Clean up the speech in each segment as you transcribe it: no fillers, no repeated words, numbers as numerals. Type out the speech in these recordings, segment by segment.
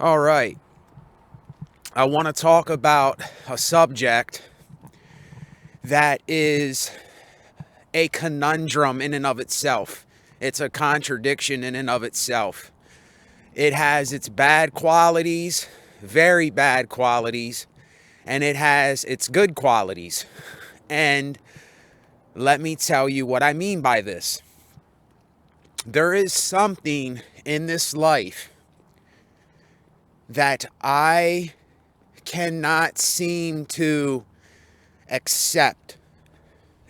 All right. I want to talk about a subject that is a conundrum in and of itself. It's a contradiction in and of itself. It has its bad qualities, very bad qualities, and it has its good qualities. And let me tell you what I mean by this. There is something in this life that I cannot seem to accept.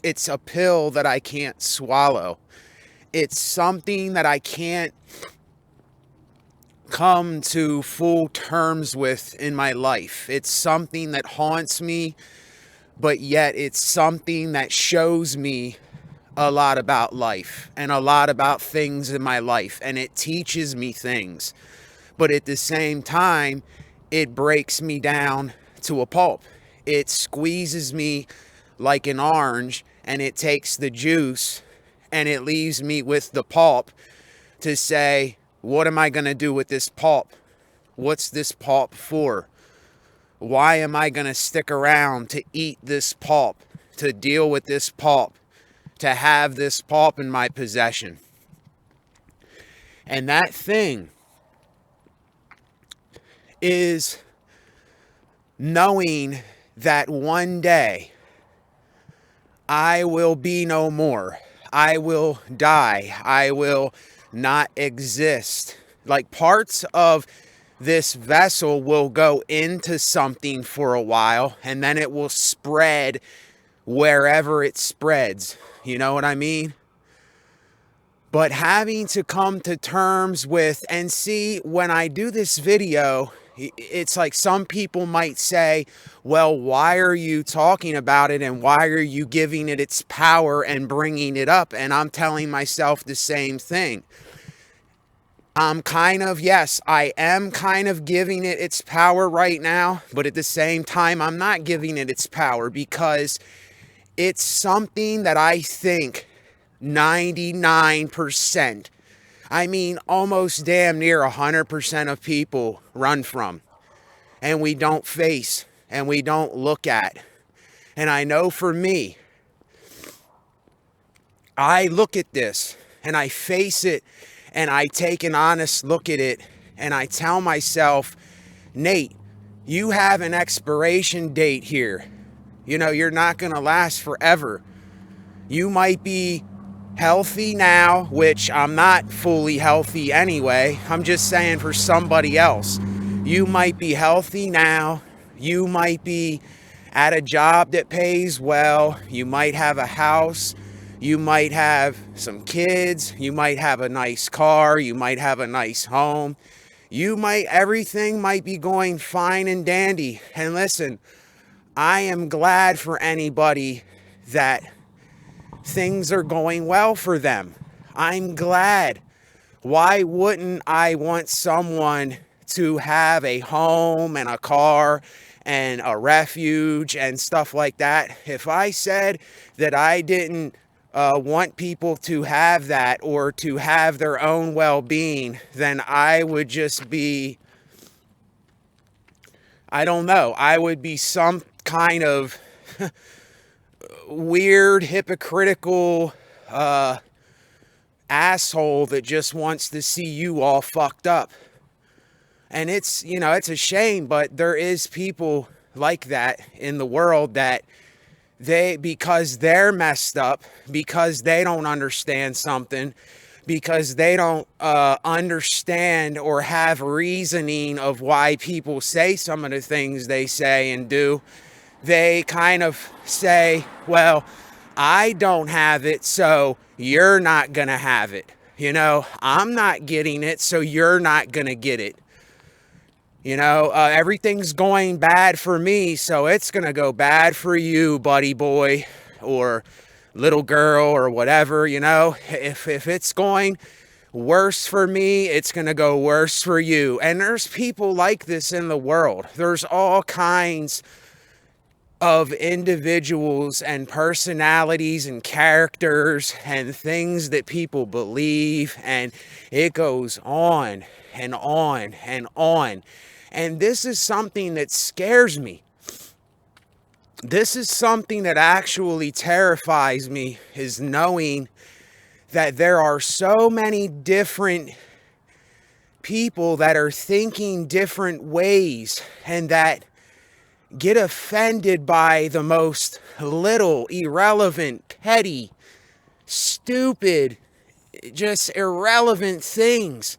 It's a pill that I can't swallow. It's something that I can't come to full terms with in my life. It's something that haunts me, but yet it's something that shows me a lot about life and a lot about things in my life, and it teaches me things. But at the same time, it breaks me down to a pulp. It squeezes me like an orange, and it takes the juice and it leaves me with the pulp to say, what am I going to do with this pulp? What's this pulp for? Why am I going to stick around to eat this pulp, to deal with this pulp, to have this pulp in my possession? And that thing is knowing that one day I will be no more. I will die. I will not exist. Like, parts of this vessel will go into something for a while, and then it will spread wherever it spreads. You know what I mean? But having to come to terms with, and see, when I do this video, it's like some people might say, well, why are you talking about it, and why are you giving it its power and bringing it up? And I'm telling myself the same thing. Yes, I am kind of giving it its power right now, but at the same time, I'm not giving it its power, because it's something that I think 99%, I mean, almost damn near 100% of people run from, and we don't face, and we don't look at. And I know for me, I look at this and I face it, and I take an honest look at it, and I tell myself, Nate, you have an expiration date here. You know, you're not going to last forever. You might be healthy now, which I'm not fully healthy anyway. I'm just saying for somebody else. You might be healthy now. You might be at a job that pays well. You might have a house. You might have some kids. You might have a nice car. You might have a nice home. Everything might be going fine and dandy. And listen, I am glad for anybody that things are going well for them. I'm glad. Why wouldn't I want someone to have a home and a car and a refuge and stuff like that? If I said that I didn't want people to have that, or to have their own well-being, then I would just be, I don't know, I would be some kind of weird, hypocritical asshole that just wants to see you all fucked up. And it's, it's a shame, but there is people like that in the world, that because they're messed up, because they don't understand something, because they don't understand or have reasoning of why people say some of the things they say and do, they kind of say, well, I don't have it, so you're not gonna have it. I'm not getting it, so you're not gonna get it. Everything's going bad for me, so it's going to go bad for you, buddy boy, or little girl, or whatever. If it's going worse for me, it's going to go worse for you. And there's people like this in the world. There's all kinds of individuals and personalities and characters and things that people believe, and it goes on and on and on. And this is something that scares me. This is something that actually terrifies me, is knowing that there are so many different people that are thinking different ways and that get offended by the most little, irrelevant, petty, stupid, just irrelevant things.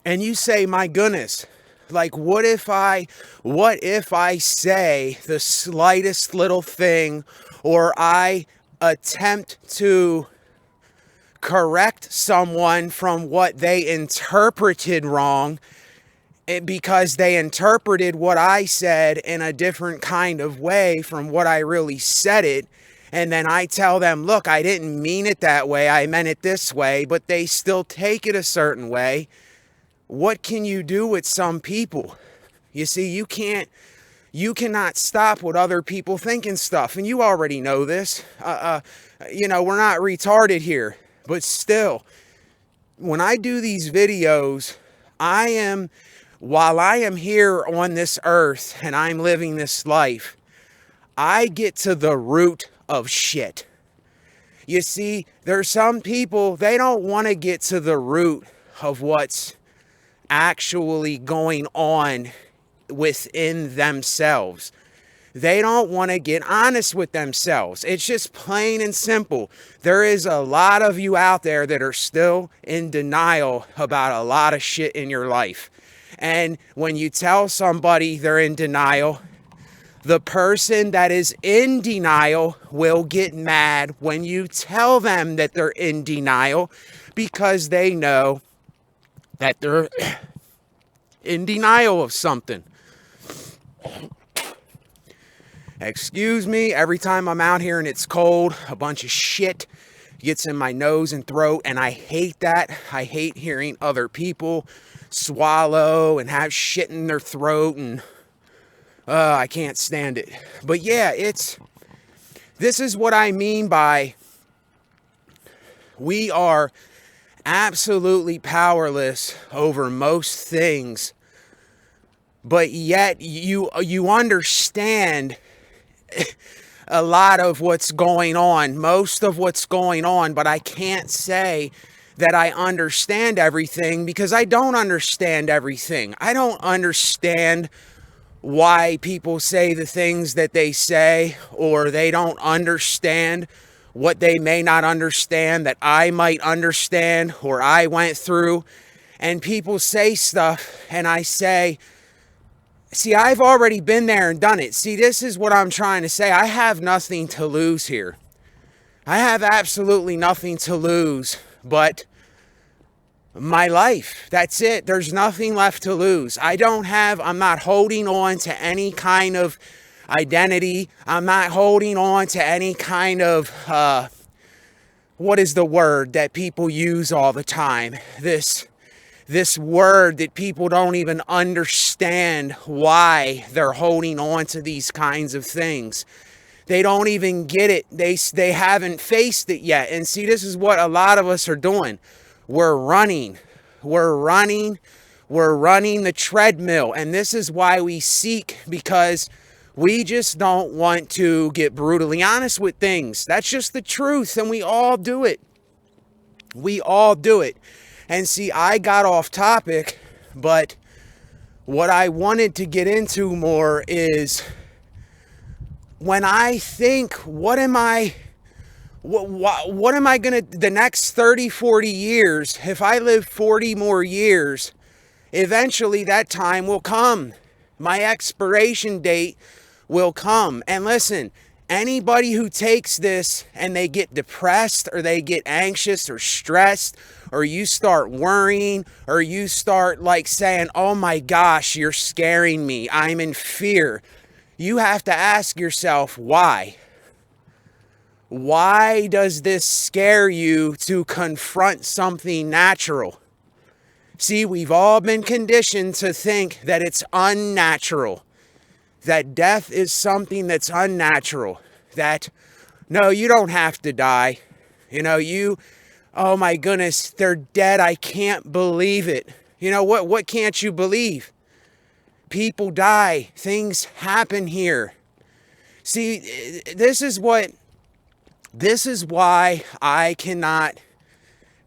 And you say, my goodness, like, what if I say the slightest little thing, or I attempt to correct someone from what they interpreted wrong, because they interpreted what I said in a different kind of way from what I really said it. And then I tell them, look, I didn't mean it that way. I meant it this way, but they still take it a certain way. What can you do with some people? You see, you cannot stop what other people think and stuff. And you already know this. We're not retarded here, but still, when I do these videos, while I am here on this earth and I'm living this life, I get to the root of shit. You see, there's some people, they don't want to get to the root of what's actually going on within themselves. They don't want to get honest with themselves. It's just plain and simple. There is a lot of you out there that are still in denial about a lot of shit in your life. And when you tell somebody they're in denial, the person that is in denial will get mad when you tell them that they're in denial, because they know that they're in denial of something. Excuse me, every time I'm out here and it's cold, a bunch of shit gets in my nose and throat, and I hate that. I hate hearing other people swallow and have shit in their throat, and I can't stand it. But yeah, this is what I mean by we are absolutely powerless over most things, but yet you understand a lot of what's going on, most of what's going on, but I can't say that I understand everything, because I don't understand everything. I don't understand why people say the things that they say, or they don't understand what they may not understand that I might understand or I went through. And people say stuff and I say, see, I've already been there and done it. See, this is what I'm trying to say. I have nothing to lose here. I have absolutely nothing to lose but my life. That's it. There's nothing left to lose. I'm not holding on to any kind of identity. I'm not holding on to any kind of, what is the word that people use all the time? This word that people don't even understand why they're holding on to these kinds of things. They don't even get it. They haven't faced it yet. And see, this is what a lot of us are doing. We're running the treadmill. And this is why we seek, because we just don't want to get brutally honest with things. That's just the truth. And we all do it. We all do it. And see, I got off topic, but what I wanted to get into more is when I think, what am I going to, the next 30, 40 years, if I live 40 more years, eventually that time will come. My expiration date will come. And listen, anybody who takes this and they get depressed or they get anxious or stressed, or you start worrying, or you start like saying, oh my gosh, you're scaring me, I'm in fear. You have to ask yourself, why? Why does this scare you to confront something natural? See, we've all been conditioned to think that it's unnatural. that death is something that's unnatural, that no, you don't have to die. You know, oh my goodness, they're dead. I can't believe it. You know, what can't you believe? People die. Things happen here. See, this is why I cannot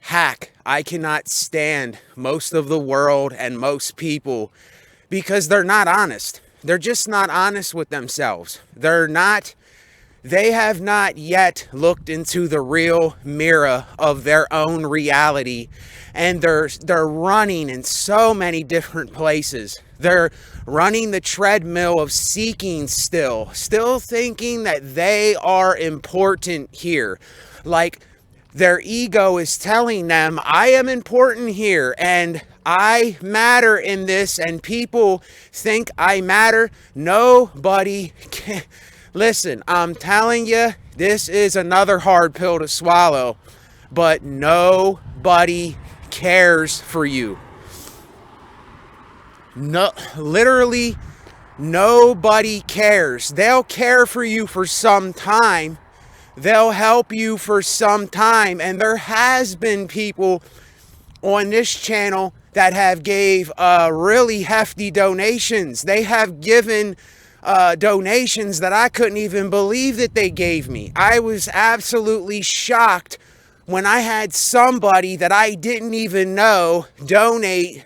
hack. I cannot stand most of the world and most people, because they're not honest. They're just not honest with themselves. They have not yet looked into the real mirror of their own reality, and they're running in so many different places. They're running the treadmill of seeking still thinking that they are important here. Like their ego is telling them, I am important here and I matter in this, and people think I matter. Nobody can. Listen, I'm telling you, this is another hard pill to swallow, but nobody cares for you. No, literally, nobody cares. They'll care for you for some time. They'll help you for some time. And there has been people on this channel that have gave really hefty donations. They have given donations that I couldn't even believe that they gave me. I was absolutely shocked when I had somebody that I didn't even know donate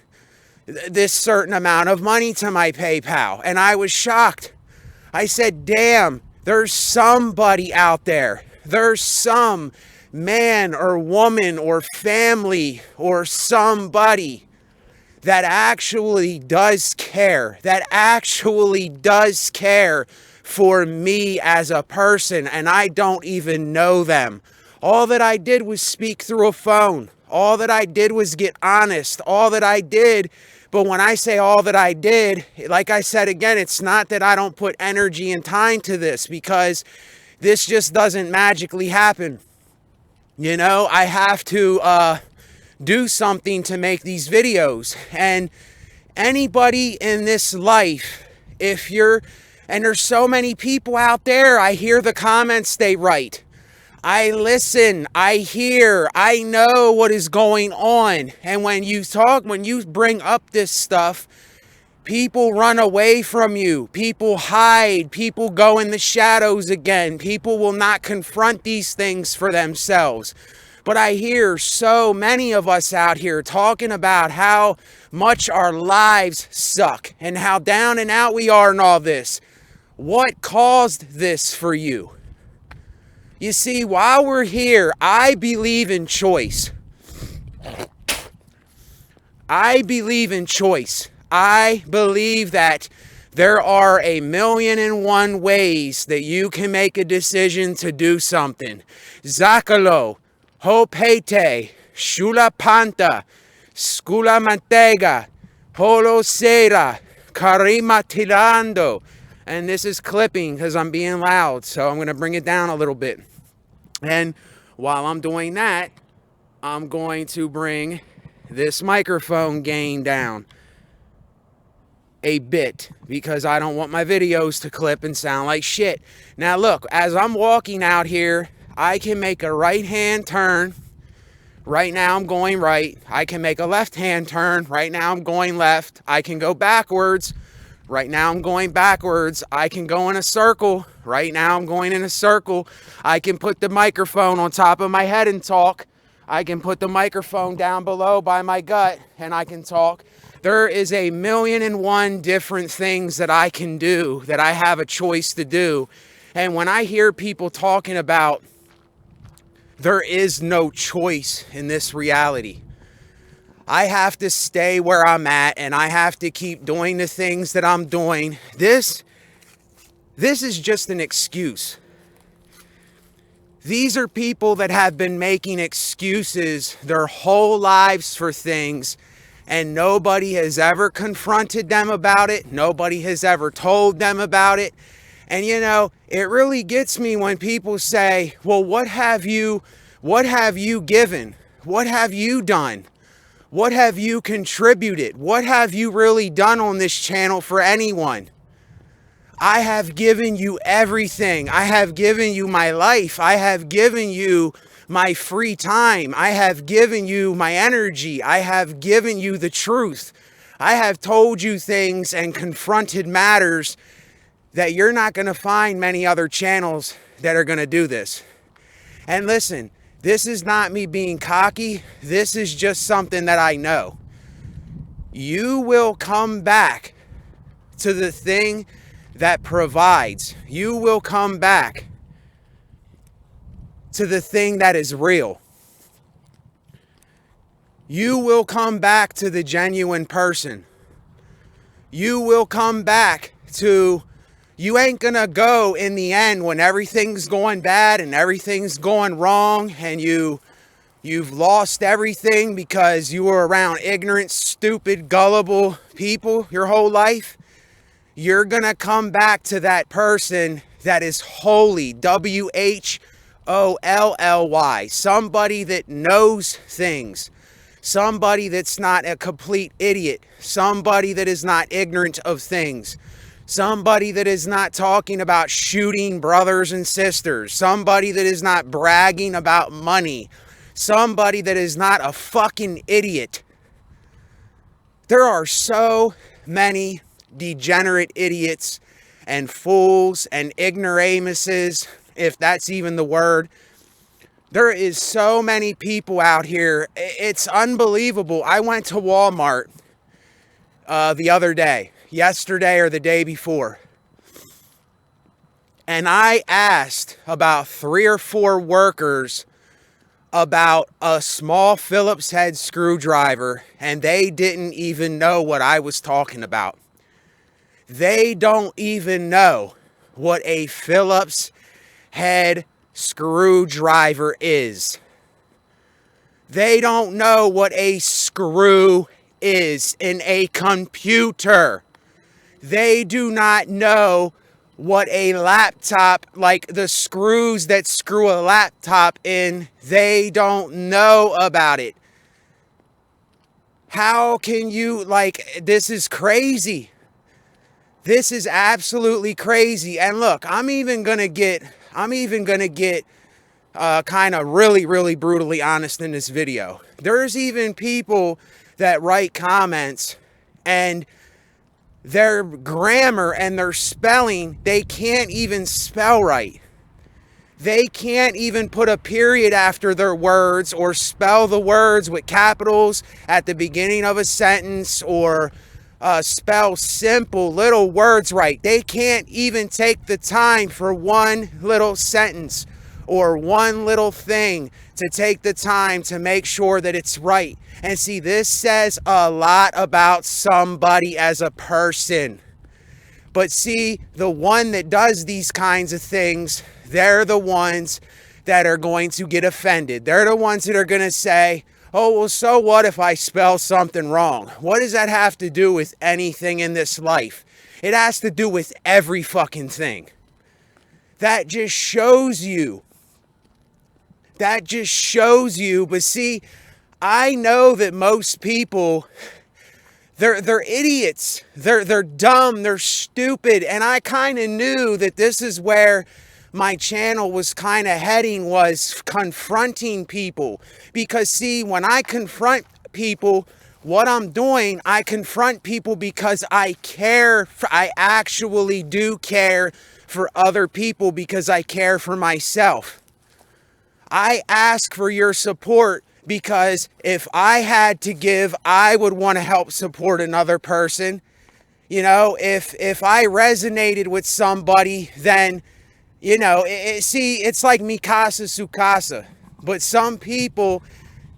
this certain amount of money to my PayPal. And I was shocked. I said, damn, there's somebody out there. There's some man or woman or family or somebody that actually does care, for me as a person, and I don't even know them. All that I did was speak through a phone. All that I did was get honest. All that I did, but when I say all that I did, like I said again, it's not that I don't put energy and time to this, because this just doesn't magically happen. You know, I have to do something to make these videos. And anybody in this life, and there's so many people out there, I hear the comments they write. I listen, I hear, I know what is going on. And when you bring up this stuff, people run away from you. People hide. People go in the shadows again. People will not confront these things for themselves. But I hear so many of us out here talking about how much our lives suck and how down and out we are and all this. What caused this for you? You see, while we're here, I believe in choice. I believe in choice. I believe that there are 1,000,001 ways that you can make a decision to do something. Zakalo, Hopete, Shula Panta, Skula Mantega, Polo Sera, Karima Tirando. And this is clipping because I'm being loud, so I'm going to bring it down a little bit. And while I'm doing that, I'm going to bring this microphone gain down a bit, because I don't want my videos to clip and sound like shit. Now look, as I'm walking out here, I can make a right-hand turn. Right now I'm going right. I can make a left-hand turn. Right now I'm going left. I can go backwards. Right now I'm going backwards. I can go in a circle. Right now I'm going in a circle. I can put the microphone on top of my head and talk. I can put the microphone down below by my gut and I can talk. There is 1,000,001 different things that I can do, that I have a choice to do. And when I hear people talking about there is no choice in this reality, I have to stay where I'm at and I have to keep doing the things that I'm doing. This is just an excuse. These are people that have been making excuses their whole lives for things, and nobody has ever confronted them about it. Nobody has ever told them about it. And you know, it really gets me when people say, well, what have you given? What have you done? What have you contributed? What have you really done on this channel for anyone? I have given you everything. I have given you my life. I have given you my free time. I have given you my energy. I have given you the truth. I have told you things and confronted matters that you're not going to find many other channels that are going to do this. And listen, this is not me being cocky. This is just something that I know. You will come back to the thing that provides. You will come back to the thing that is real. You will come back to the genuine person. You will come back to, you ain't gonna go in the end when everything's going bad and everything's going wrong and you've lost everything because you were around ignorant, stupid, gullible people your whole life. You're gonna come back to that person that is holy, WHOLLY, somebody that knows things, somebody that's not a complete idiot, somebody that is not ignorant of things, somebody that is not talking about shooting brothers and sisters, somebody that is not bragging about money, somebody that is not a fucking idiot. There are so many degenerate idiots and fools and ignoramuses, if that's even the word. There is so many people out here. It's unbelievable. I went to Walmart the other day, yesterday or the day before, and I asked about 3 or 4 workers about a small Phillips head screwdriver, and they didn't even know what I was talking about. They don't even know what a Phillips head screwdriver is. They don't know what a screw is in a computer. They do not know what a laptop, like the screws that screw a laptop in, they don't know about it. How can you, like, this is crazy. This is absolutely crazy. And look, I'm even gonna get kind of really brutally honest in this video. There's even people that write comments and their grammar and their spelling, they can't even spell right. They can't even put a period after their words or spell the words with capitals at the beginning of a sentence or spell simple little words right. They can't even take the time for one little sentence or one little thing to take the time to make sure that it's right. And see, this says a lot about somebody as a person. But see, the one that does these kinds of things, they're the ones that are going to get offended. They're the ones that are going to say, oh, well, so what if I spell something wrong? What does that have to do with anything in this life? It has to do with every fucking thing. That just shows you. That just shows you. But see, I know that most people, they're idiots. They're dumb. They're stupid. And I kind of knew that this is where my channel was kind of heading, was confronting people. Because see, when I confront people, what I'm doing, I confront people because I care. I actually do care for other people because I care for myself. I ask for your support because if I had to give, I would want to help support another person. You know, if I resonated with somebody, then, you know, see, it's like Mikasa Sukasa. But some people,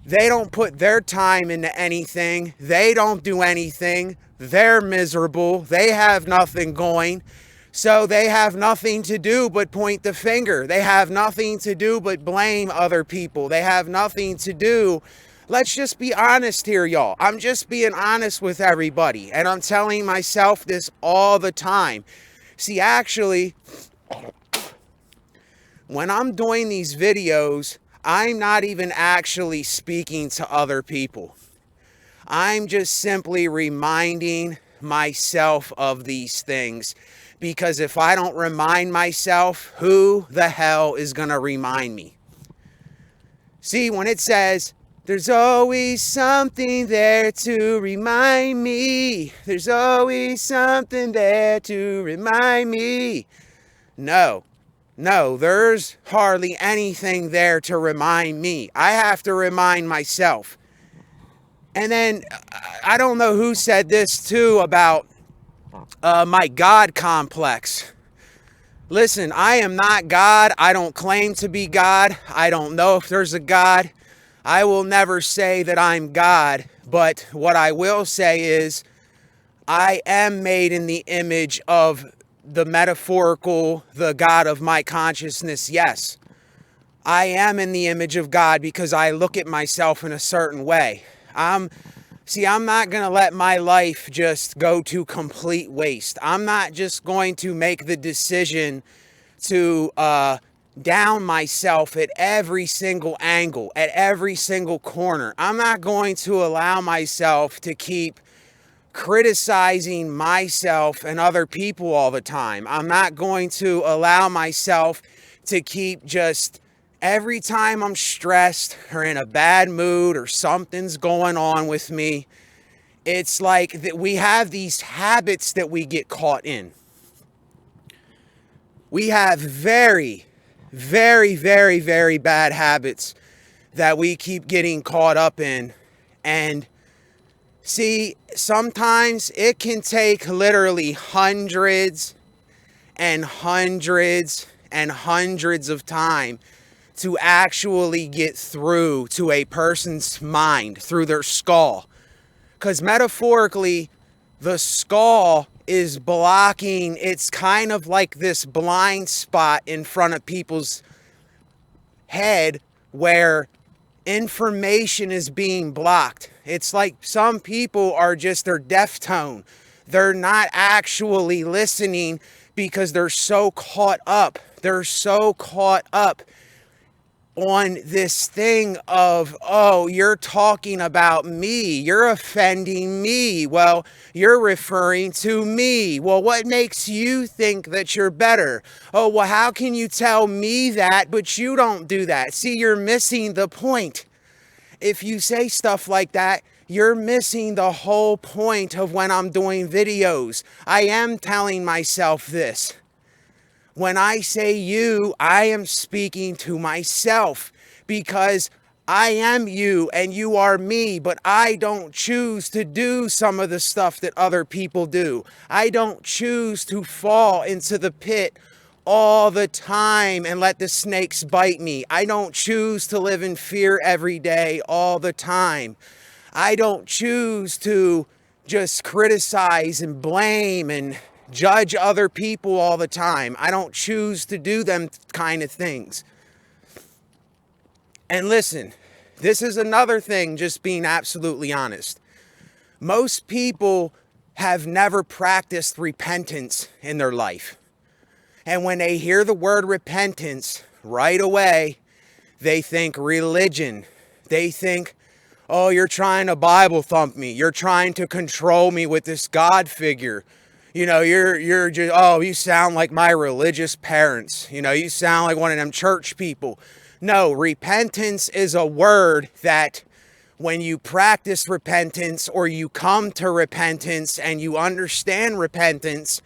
they don't put their time into anything. They don't do anything. They're miserable. They have nothing going. So they have nothing to do but point the finger. They have nothing to do but blame other people. They have nothing to do. Let's just be honest here, y'all. I'm just being honest with everybody. And I'm telling myself this all the time. See, actually, when I'm doing these videos, I'm not even actually speaking to other people. I'm just simply reminding myself of these things Because if I don't remind myself, who the hell is going to remind me? See, when it says, there's always something there to remind me. There's always something there to remind me. No, there's hardly anything there to remind me. I have to remind myself. And then, I don't know who said this too about my God complex. Listen, I am not God. I don't claim to be God. I don't know if there's a God. I will never say that I'm God. But what I will say is I am made in the image of the metaphorical, the God of my consciousness. Yes, I am in the image of God because I look at myself in a certain way. I'm not going to let my life just go to complete waste. I'm not just going to make the decision to down myself at every single angle, at every single corner. I'm not going to allow myself to keep criticizing myself and other people all the time. I'm not going to allow myself to keep just every time I'm stressed or in a bad mood or something's going on with me. It's like that we have these habits that we get caught in. We have very, very, very, very bad habits that we keep getting caught up in. And see, sometimes it can take literally hundreds and hundreds and hundreds of time to actually get through to a person's mind, through their skull. Because metaphorically, the skull is blocking, it's kind of like this blind spot in front of people's head where information is being blocked. It's like some people are just, they're deaf tone. They're not actually listening because they're so caught up. They're so caught up on this thing of, oh, you're talking about me, you're offending me, well, you're referring to me, well, what makes you think that you're better? Oh, well, how can you tell me that, but you don't do that? See, you're missing the point. If you say stuff like that, you're missing the whole point of when I'm doing videos. I am telling myself this. When I say you, I am speaking to myself because I am you and you are me, but I don't choose to do some of the stuff that other people do. I don't choose to fall into the pit all the time and let the snakes bite me. I don't choose to live in fear every day all the time. I don't choose to just criticize and blame and judge other people all the time. I don't choose to do them kind of things. And listen, this is another thing, just being absolutely honest. Most people have never practiced repentance in their life. And when they hear the word repentance, right away, they think religion. They think, oh, you're trying to Bible thump me. You're trying to control me with this God figure. You know, you're just, oh, you sound like my religious parents. You know, you sound like one of them church people. No, repentance is a word that when you practice repentance or you come to repentance and you understand repentance,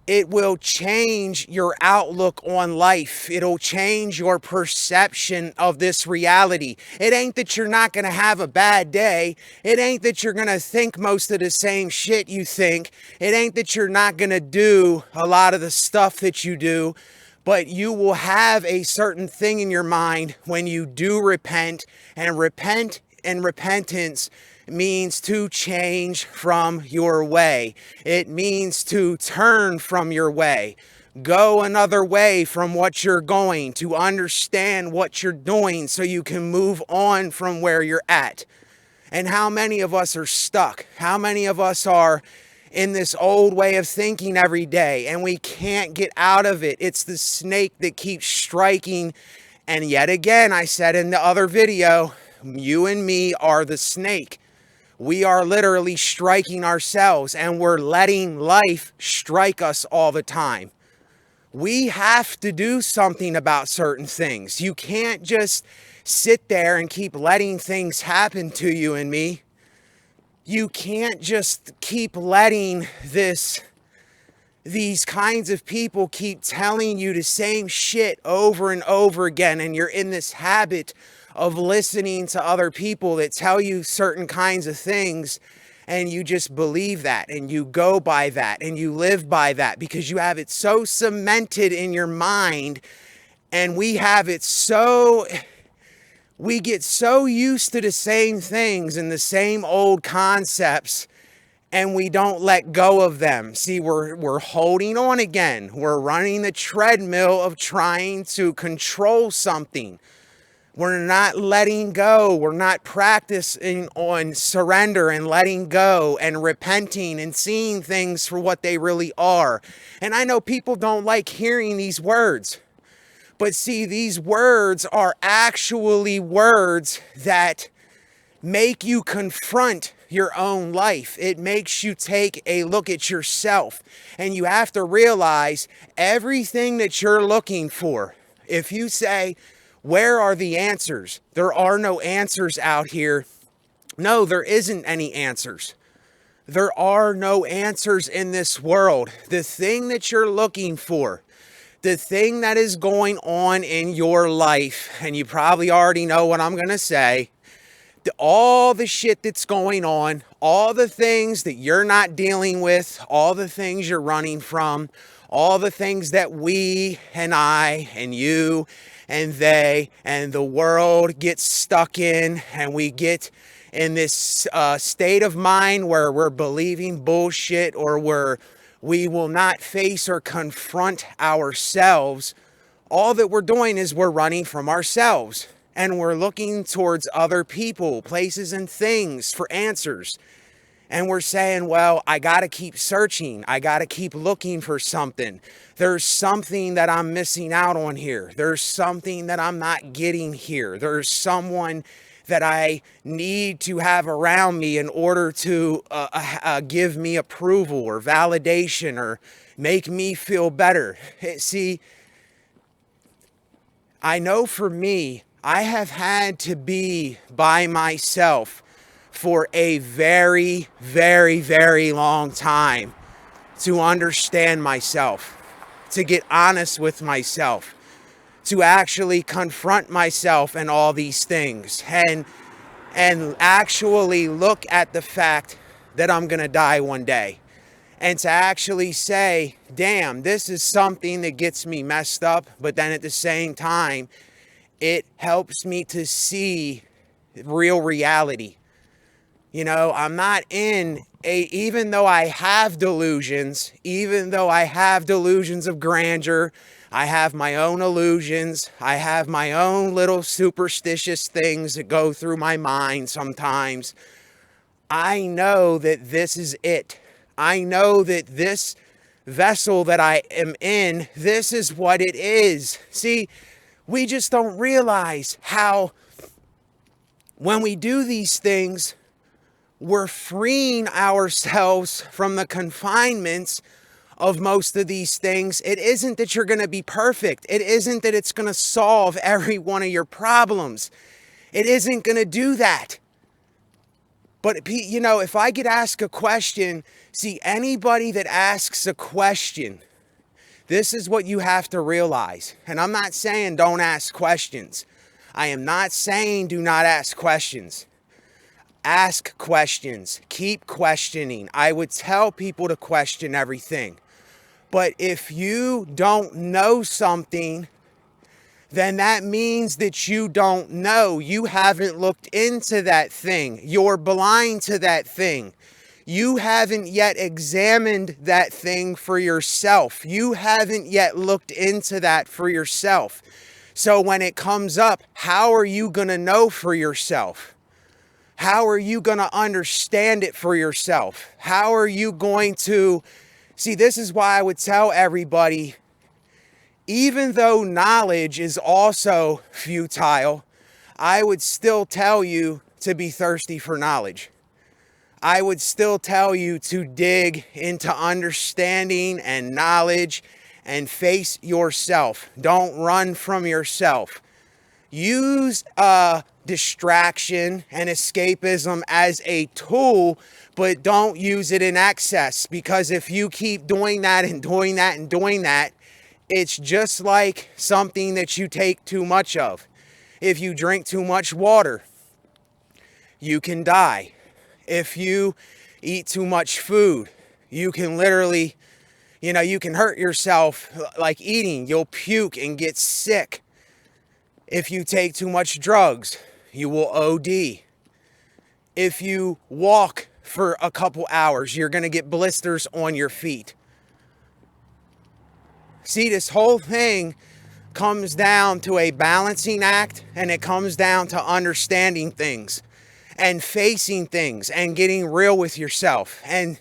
it will change your outlook on life. It'll change your perception of this reality. It ain't that you're not going to have a bad day. It ain't that you're going to think most of the same shit you think. It ain't that you're not going to do a lot of the stuff that you do. But you will have a certain thing in your mind when you do repent. And repentance means to change from your way. It means to turn from your way. Go another way from what you're going, to understand what you're doing so you can move on from where you're at. And how many of us are stuck? How many of us are in this old way of thinking every day and we can't get out of it? It's the snake that keeps striking. And yet again, I said in the other video, you and me are the snake. We are literally striking ourselves, and we're letting life strike us all the time. We have to do something about certain things. You can't just sit there and keep letting things happen to you and me. You can't just keep letting these kinds of people keep telling you the same shit over and over again, and you're in this habit of listening to other people that tell you certain kinds of things, and you just believe that, and you go by that, and you live by that because you have it so cemented in your mind. And we get so used to the same things and the same old concepts, and we don't let go of them. See, we're holding on again. We're running the treadmill of trying to control something. We're not letting go. We're not practicing on surrender and letting go and repenting and seeing things for what they really are. And I know people don't like hearing these words, but see, these words are actually words that make you confront your own life. It makes you take a look at yourself, and you have to realize everything that you're looking for. If you say, where are the answers? There are no answers out here. No, there isn't any answers. There are no answers in this world. The thing that you're looking for, the thing that is going on in your life, and you probably already know what I'm going to say, all the shit that's going on, all the things that you're not dealing with, all the things you're running from, all the things that we and I and you and they and the world get stuck in, and we get in this state of mind where we're believing bullshit, or we will not face or confront ourselves. All that we're doing is we're running from ourselves, and we're looking towards other people, places, and things for answers. And we're saying, well, I got to keep searching. I got to keep looking for something. There's something that I'm missing out on here. There's something that I'm not getting here. There's someone that I need to have around me in order to give me approval or validation or make me feel better. See, I know for me, I have had to be by myself for a very, very, very long time to understand myself, to get honest with myself, to actually confront myself and all these things, and actually look at the fact that I'm gonna die one day, and to actually say, damn, this is something that gets me messed up, but then at the same time, it helps me to see real reality. You know, I'm not even though I have delusions, of grandeur, I have my own illusions, I have my own little superstitious things that go through my mind sometimes. I know that this is it. I know that this vessel that I am in, this is what it is. See, we just don't realize how when we do these things, we're freeing ourselves from the confinements of most of these things. It isn't that you're going to be perfect. It isn't that it's going to solve every one of your problems. It isn't going to do that. But, you know, if I could ask a question, see, anybody that asks a question, this is what you have to realize. And I'm not saying don't ask questions. I am not saying do not ask questions. Ask questions. Keep questioning. I would tell people to question everything. But if you don't know something, then that means that you don't know. You haven't looked into that thing. You're blind to that thing. You haven't yet examined that thing for yourself. You haven't yet looked into that for yourself. So when it comes up, how are you going to know for yourself? How are you going to understand it for yourself? How are you going to... See, this is why I would tell everybody, even though knowledge is also futile, I would still tell you to be thirsty for knowledge. I would still tell you to dig into understanding and knowledge and face yourself. Don't run from yourself. Use distraction and escapism as a tool, but don't use it in excess, because if you keep doing that and doing that and doing that, it's just like something that you take too much of. If you drink too much water, you can die. If you eat too much food, you can literally, you can hurt yourself like eating. You'll puke and get sick. If you take too much drugs, you will OD. If you walk for a couple hours, you're going to get blisters on your feet. See, this whole thing comes down to a balancing act, and it comes down to understanding things and facing things and getting real with yourself. And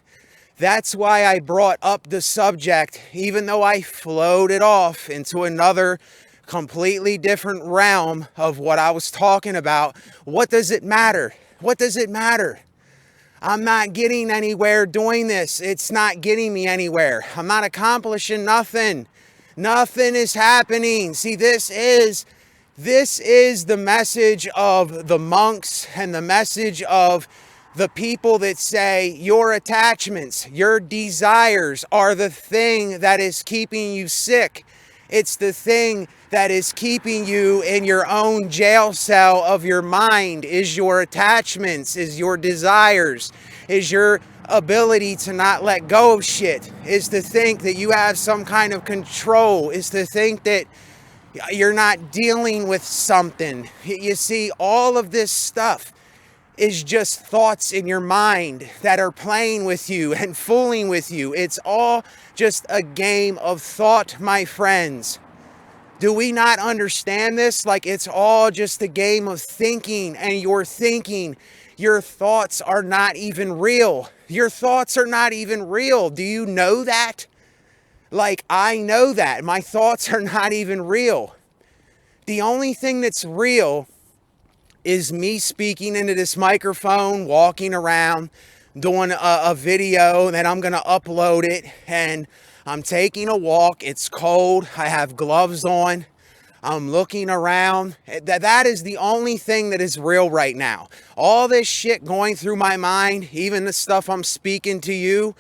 that's why I brought up the subject, even though I flowed it off into another completely different realm of what I was talking about. What does it matter? What does it matter? I'm not getting anywhere doing this. It's not getting me anywhere. I'm not accomplishing nothing. Nothing is happening. See, this is the message of the monks and the message of the people that say your attachments, your desires are the thing that is keeping you sick. It's the thing that is keeping you in your own jail cell of your mind, is your attachments, is your desires, is your ability to not let go of shit, is to think that you have some kind of control, is to think that you're not dealing with something. You see, all of this stuff is just thoughts in your mind that are playing with you and fooling with you. It's all just a game of thought, my friends. Do we not understand this? Like, it's all just a game of thinking, and your thinking, your thoughts are not even real. Your thoughts are not even real. Do you know that? Like, I know that. My thoughts are not even real. The only thing that's real is me speaking into this microphone, walking around, doing a video, and then I'm going to upload it, and I'm taking a walk. It's cold. I have gloves on. I'm looking around. That is the only thing that is real right now. All this shit going through my mind, even the stuff I'm speaking to you,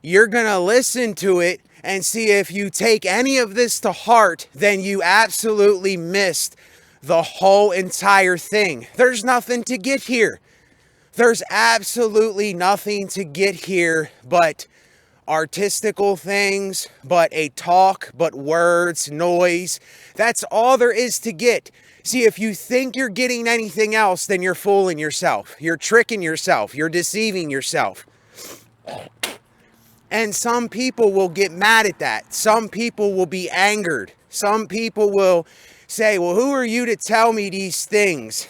you're going to listen to it and see if you take any of this to heart, then you absolutely missed the whole entire thing. There's nothing to get here. There's absolutely nothing to get here but artistical things, but a talk, but words, noise. That's all there is to get. See, if you think you're getting anything else, then you're fooling yourself. You're tricking yourself. You're deceiving yourself. And some people will get mad at that. Some people will be angered. Some people will say, well, who are you to tell me these things?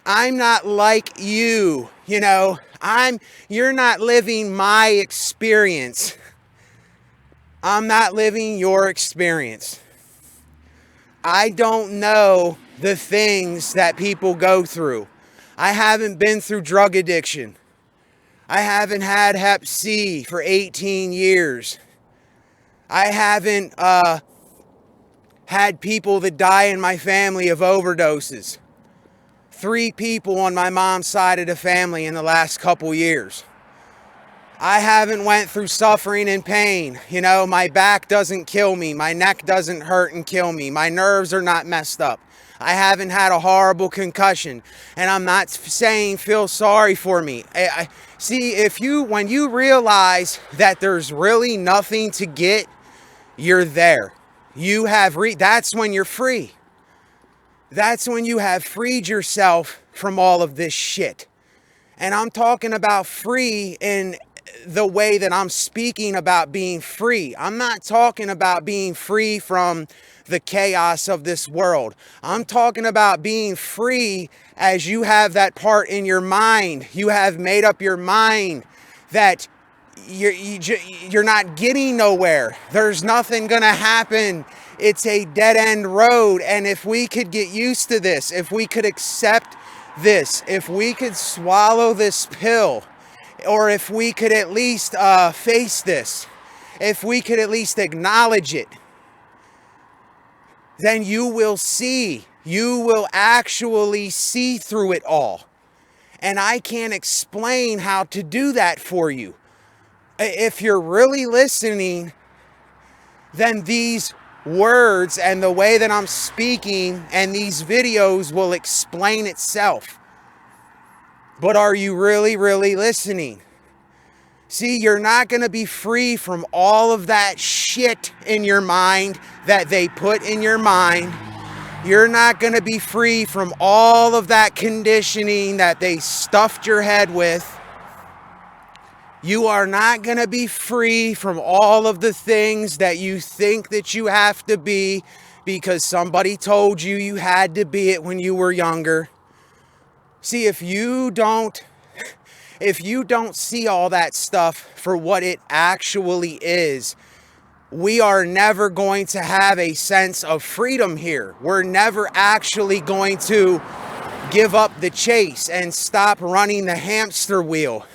I'm not like you, you're not living my experience. I'm not living your experience. I don't know the things that people go through. I haven't been through drug addiction. I haven't had Hep C for 18 years. I haven't had people that die in my family of overdoses. 3 people on my mom's side of the family in the last couple years. I haven't went through suffering and pain. My back doesn't kill me. My neck doesn't hurt and kill me. My nerves are not messed up. I haven't had a horrible concussion. And I'm not saying feel sorry for me. See, when you realize that there's really nothing to get, you're there. That's when you're free. That's when you have freed yourself from all of this shit. And I'm talking about free in the way that I'm speaking about being free. I'm not talking about being free from the chaos of this world. I'm talking about being free as you have that part in your mind. You have made up your mind that you're not getting nowhere. There's nothing going to happen. It's a dead-end road. And if we could get used to this, if we could accept this, if we could swallow this pill Or if we could at least face this, if we could at least acknowledge it, then you will see, you will actually see through it all. And I can't explain how to do that for you. If you're really listening, then these words and the way that I'm speaking and these videos will explain itself. But are you really, really listening? See, you're not going to be free from all of that shit in your mind that they put in your mind. You're not going to be free from all of that conditioning that they stuffed your head with. You are not going to be free from all of the things that you think that you have to be because somebody told you you had to be it when you were younger. See, if you don't see all that stuff for what it actually is, we are never going to have a sense of freedom here. We're never actually going to give up the chase and stop running the hamster wheel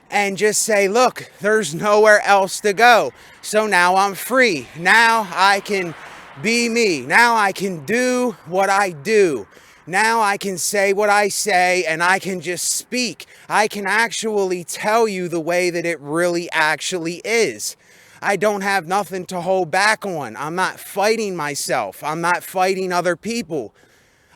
and just say, look, there's nowhere else to go. So now I'm free. Now I can be me. Now I can do what I do. Now I can say what I say, and I can just speak. I can actually tell you the way that it really actually is. I don't have nothing to hold back on. I'm not fighting myself. I'm not fighting other people.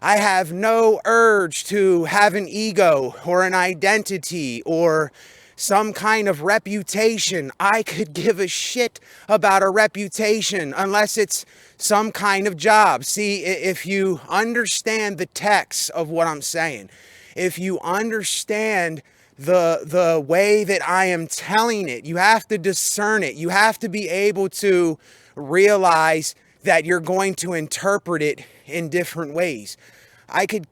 I have no urge to have an ego or an identity or some kind of reputation. I could give a shit about a reputation unless it's some kind of job. See, if you understand the text of what I'm saying, if you understand the way that I am telling it, you have to discern it. You have to be able to realize that you're going to interpret it in different ways.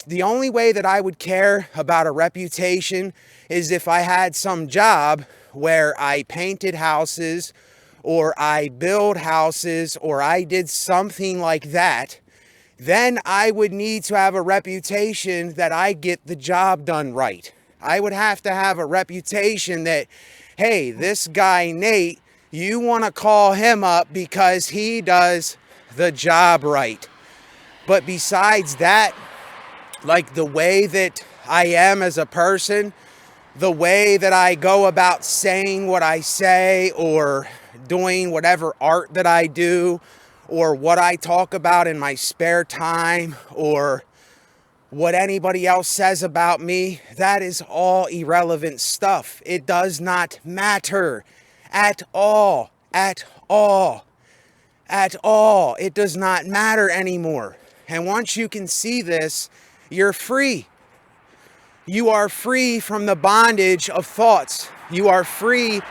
The only way that I would care about a reputation is if I had some job where I painted houses or I build houses or I did something like that. Then I would need to have a reputation that I get the job done right. I would have to have a reputation that, hey, this guy Nate, you want to call him up because he does the job right. But besides that, like the way that I am as a person, the way that I go about saying what I say or doing whatever art that I do or what I talk about in my spare time or what anybody else says about me, that is all irrelevant stuff. It does not matter at all, at all, at all. It does not matter anymore. And once you can see this, you're free. You are free from the bondage of thoughts. You are free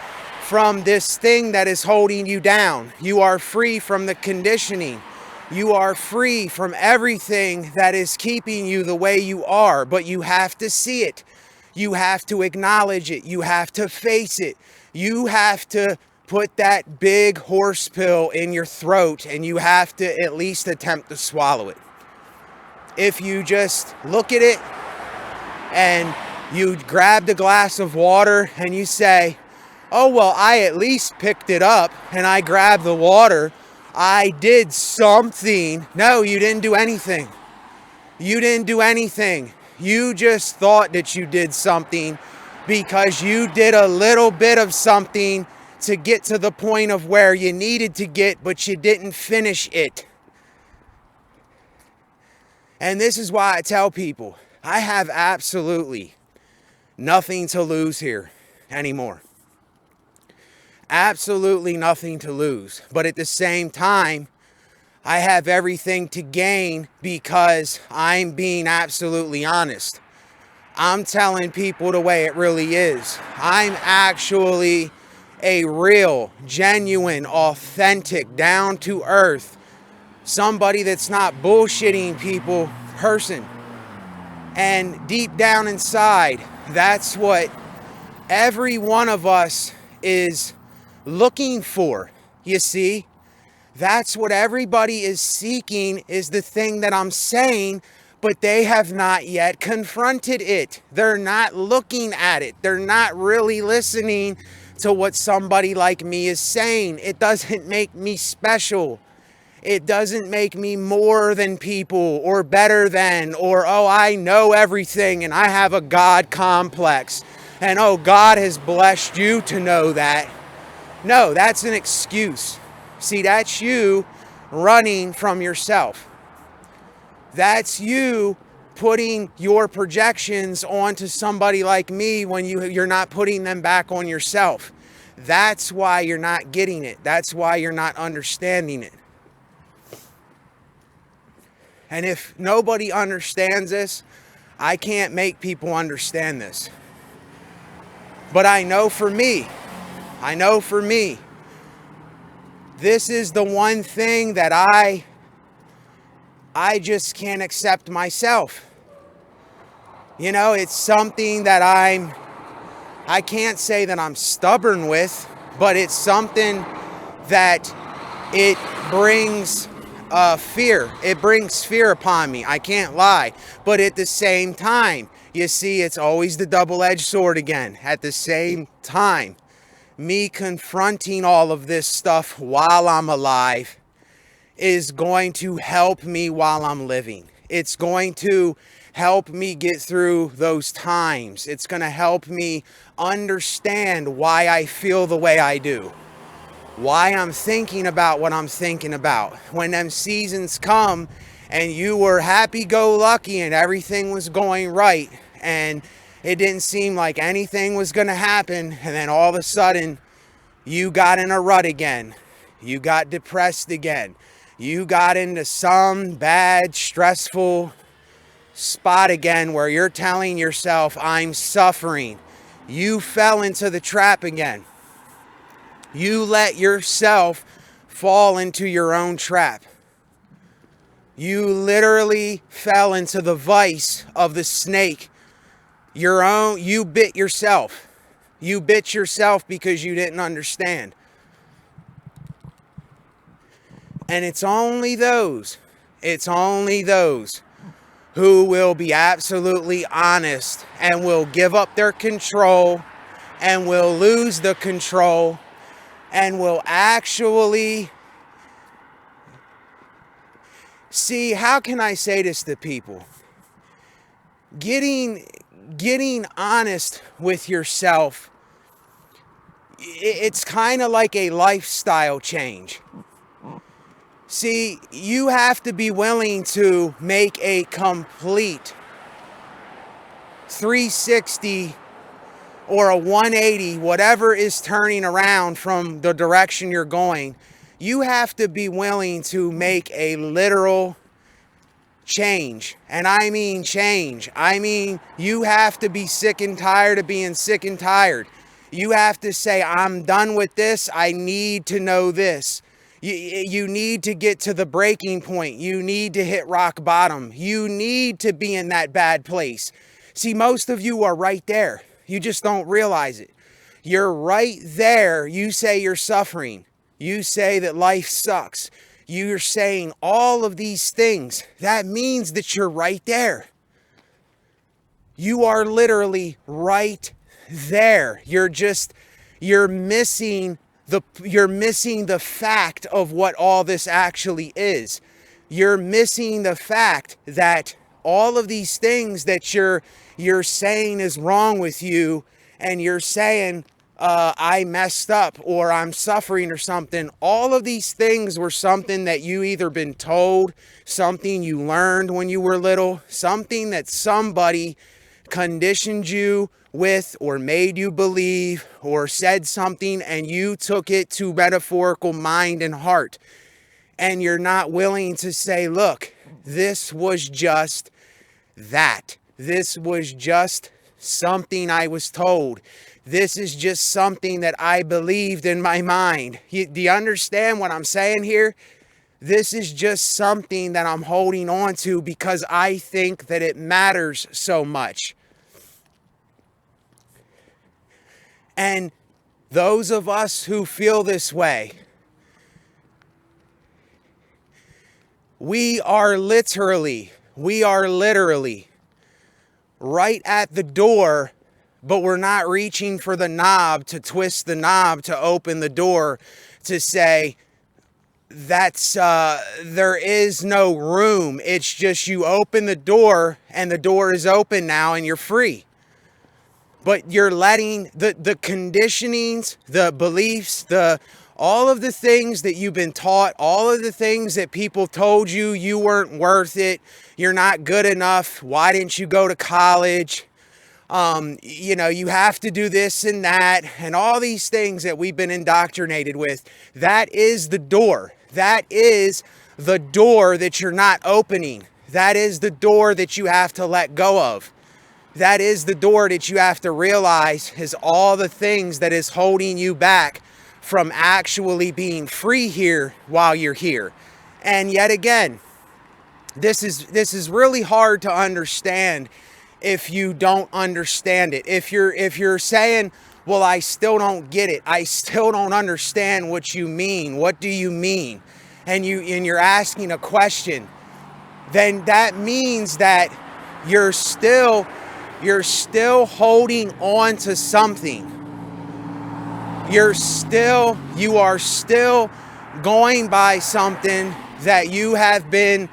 from this thing that is holding you down. You are free from the conditioning. You are free from everything that is keeping you the way you are, but you have to see it. You have to acknowledge it. You have to face it. You have to put that big horse pill in your throat and you have to at least attempt to swallow it. If you just look at it and you grabbed a glass of water and you say, oh, well, I at least picked it up and I grabbed the water. I did something. No, you didn't do anything. You didn't do anything. You just thought that you did something because you did a little bit of something to get to the point of where you needed to get, but you didn't finish it. And this is why I tell people, I have absolutely nothing to lose here anymore. Absolutely nothing to lose. But at the same time, I have everything to gain because I'm being absolutely honest. I'm telling people the way it really is. I'm actually a real, genuine, authentic, down to earth, somebody that's not bullshitting people person. And deep down inside, that's what every one of us is looking for. You see, that's what everybody is seeking, is the thing that I'm saying, but they have not yet confronted it. They're not looking at it. They're not really listening to what somebody like me is saying. It doesn't make me special. It doesn't make me more than people or better than, or, oh, I know everything and I have a God complex. And, oh, God has blessed you to know that. No, that's an excuse. See, that's you running from yourself. That's you putting your projections onto somebody like me when you're not putting them back on yourself. That's why you're not getting it. That's why you're not understanding it. And if nobody understands this, I can't make people understand this. But I know for me, this is the one thing that I just can't accept myself. You know, it's something that I can't say that I'm stubborn with, but it's something that it brings fear. It brings fear upon me. I can't lie. But at the same time, you see, it's always the double-edged sword again. At the same time, me confronting all of this stuff while I'm alive is going to help me while I'm living. It's going to help me get through those times. It's going to help me understand why I feel the way I do. Why I'm thinking about what I'm thinking about. When them seasons come and you were happy-go-lucky and everything was going right and it didn't seem like anything was going to happen, and then all of a sudden you got in a rut again. You got depressed again. You got into some bad, stressful spot again where you're telling yourself, I'm suffering. You fell into the trap again. You let yourself fall into your own trap. You literally fell into the vice of the snake. You bit yourself. You bit yourself because you didn't understand. And it's only those who will be absolutely honest and will give up their control and will lose the control and will actually see, how can I say this to people? Getting honest with yourself, it's kind of like a lifestyle change. See, you have to be willing to make a complete 360 or a 180, whatever is turning around from the direction you're going. You have to be willing to make a literal change. And I mean change. I mean, you have to be sick and tired of being sick and tired. You have to say, I'm done with this. I need to know this. You need to get to the breaking point. You need to hit rock bottom. You need to be in that bad place. See, most of you are right there. You just don't realize it. You're right there. You say you're suffering. You say that life sucks. You're saying all of these things. That means that you're right there. You are literally right there. You're missing the fact of what all this actually is. You're missing the fact that all of these things that you're saying is wrong with you, and you're saying, I messed up or I'm suffering or something. All of these things were something that you either been told, something you learned when you were little, something that somebody conditioned you with or made you believe or said something and you took it to metaphorical mind and heart. And you're not willing to say, look, this was just that. This was just something I was told. This is just something that I believed in my mind. Do you understand what I'm saying here? This is just something that I'm holding on to because I think that it matters so much. And those of us who feel this way, we are literally we are literally right at the door, but we're not reaching for the knob to twist the knob to open the door to say, there is no room. It's just you open the door and the door is open now and you're free. But you're letting the conditionings, the beliefs, all of the things that you've been taught, all of the things that people told you, you weren't worth it, you're not good enough, why didn't you go to college? You have to do this and that, and all these things that we've been indoctrinated with. That is the door. That is the door that you're not opening. That is the door that you have to let go of. That is the door that you have to realize is all the things that is holding you back from actually being free here while you're here. And yet again, this is really hard to understand if you don't understand it. If you're saying, well, I still don't get it, I still don't understand what you mean, what do you mean? And you're asking a question, then that means that you're still holding on to something. You are still going by something that you have been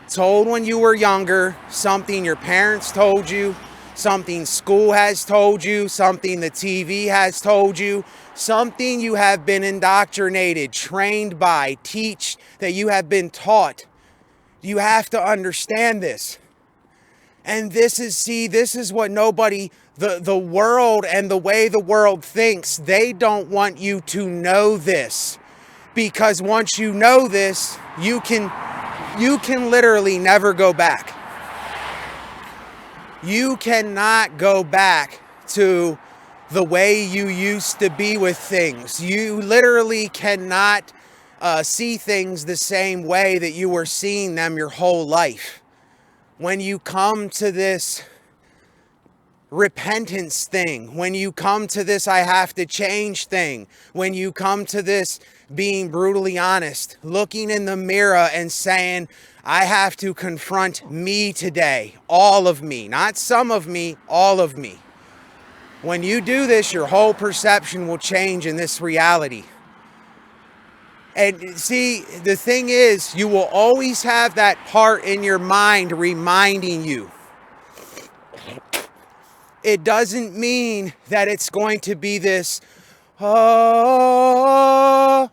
told when you were younger, something your parents told you, something school has told you, something the TV has told you, something you have been indoctrinated, trained by, that you have been taught. You have to understand this. And this is what the world and the way the world thinks, they don't want you to know this. Because once you know this, you can literally never go back. You cannot go back to the way you used to be with things. You literally cannot see things the same way that you were seeing them your whole life. When you come to this repentance thing, when you come to this I have to change thing, when you come to this being brutally honest, looking in the mirror and saying, I have to confront me today, all of me, not some of me, all of me. When you do this, your whole perception will change in this reality. And see, the thing is, you will always have that part in your mind reminding you. It doesn't mean that it's going to be this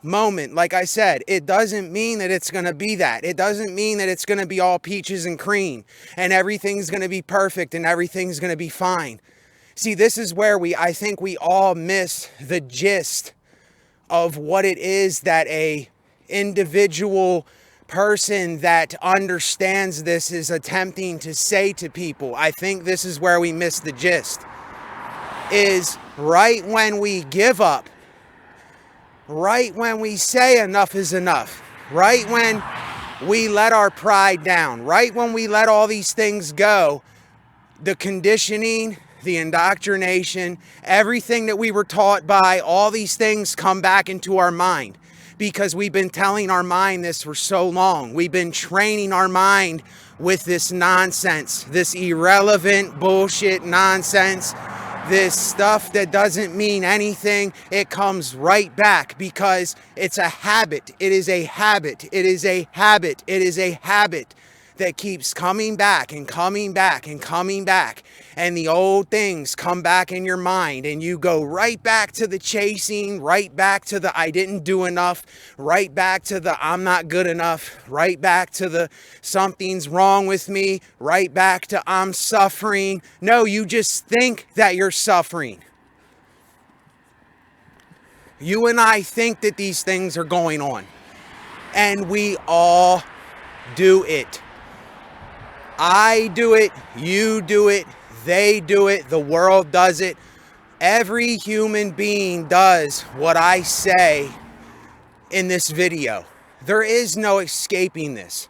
moment. Like I said, it doesn't mean that it's going to be that. It doesn't mean that it's going to be all peaches and cream and everything's going to be perfect and everything's going to be fine. See, this is where I think we all miss the gist of what it is that a individual person that understands this is attempting to say to people. I think this is where we miss the gist. Is right when we give up, right when we say enough is enough, right when we let our pride down, right when we let all these things go, the conditioning, the indoctrination, everything that we were taught by, all these things come back into our mind because we've been telling our mind this for so long. We've been training our mind with this nonsense, this irrelevant bullshit nonsense, this stuff that doesn't mean anything. It comes right back because it's a habit. It is a habit. It is a habit. It is a habit that keeps coming back and coming back and coming back. And the old things come back in your mind and you go right back to the chasing, right back to the I didn't do enough, right back to the I'm not good enough, right back to the something's wrong with me, right back to I'm suffering. No, you just think that you're suffering. You and I think that these things are going on. And we all do it. I do it, you do it, they do it, the world does it. Every human being does what I say in this video. There is no escaping this.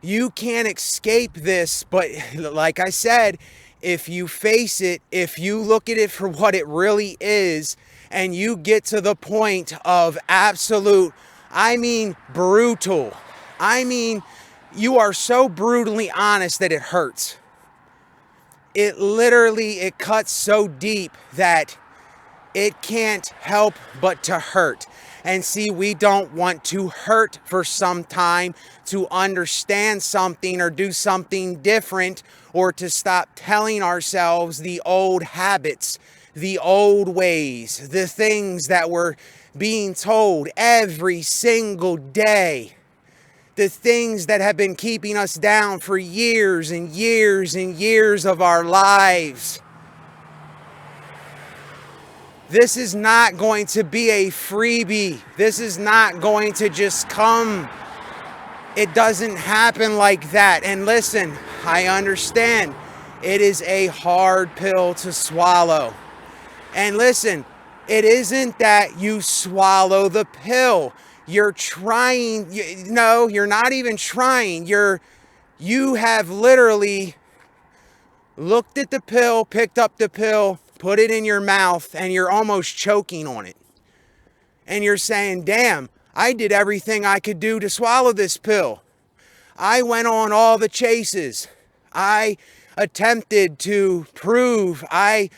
You can't escape this, but like I said, if you face it, if you look at it for what it really is, and you get to the point of absolute, I mean brutal, I mean you are so brutally honest that it hurts. It cuts so deep that it can't help but to hurt. And see, we don't want to hurt for some time to understand something or do something different, or to stop telling ourselves the old habits, the old ways, the things that we're being told every single day. The things that have been keeping us down for years and years and years of our lives. This is not going to be a freebie. This is not going to just come. It doesn't happen like that. And listen, I understand it is a hard pill to swallow. And listen, it isn't that you swallow the pill. You're trying, no, you're not even trying. You have literally looked at the pill, picked up the pill, put it in your mouth, and you're almost choking on it. And you're saying, damn, I did everything I could do to swallow this pill. I went on all the chases. I attempted to prove. I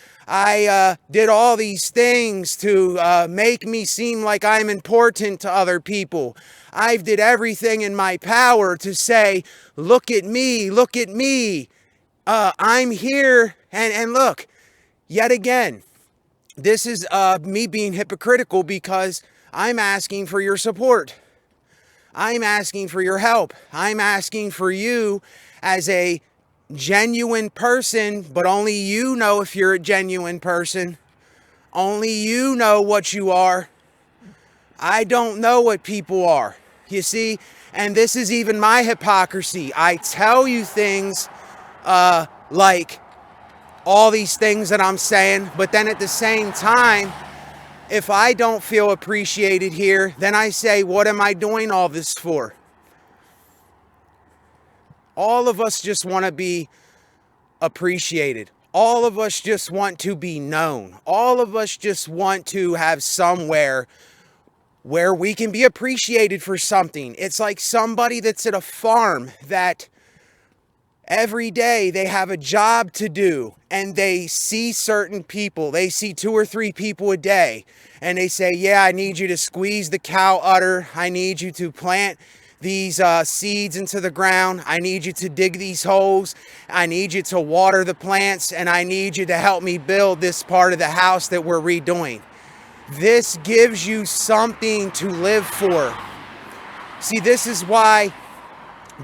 did all these things to make me seem like I'm important to other people. I did everything in my power to say, look at me, look at me. I'm here. And look, yet again, this is me being hypocritical, because I'm asking for your support. I'm asking for your help. I'm asking for you as a genuine person, but only you know if you're a genuine person. Only you know what you are. I don't know what people are, you see, and this is even my hypocrisy. I tell you things like all these things that I'm saying, but then at the same time, if I don't feel appreciated here, then I say, what am I doing all this for? All of us just want to be appreciated. All of us just want to be known. All of us just want to have somewhere where we can be appreciated for something. It's like somebody that's at a farm that every day they have a job to do, and they see certain people. They see 2 or 3 people a day, and they say, yeah, I need you to squeeze the cow udder. I need you to plant these seeds into the ground. I need you to dig these holes. I need you to water the plants, and I need you to help me build this part of the house that we're redoing. This gives you something to live for. See, this is why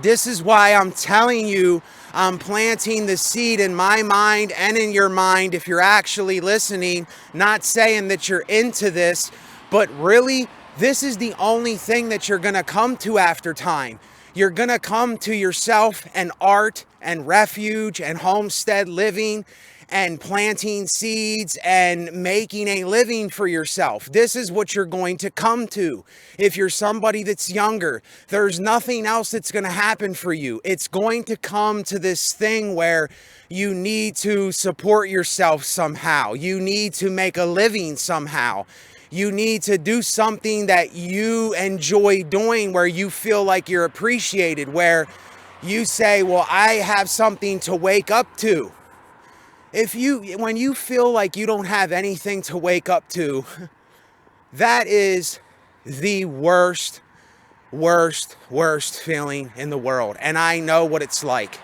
I'm telling you, I'm planting the seed in my mind and in your mind, if you're actually listening, not saying that you're into this, but really, this is the only thing that you're going to come to after time. You're going to come to yourself and art and refuge and homestead living and planting seeds and making a living for yourself. This is what you're going to come to. If you're somebody that's younger, there's nothing else that's going to happen for you. It's going to come to this thing where you need to support yourself somehow. You need to make a living somehow. You need to do something that you enjoy doing, where you feel like you're appreciated, where you say, well, I have something to wake up to. When you feel like you don't have anything to wake up to, that is the worst feeling in the world. And I know what it's like.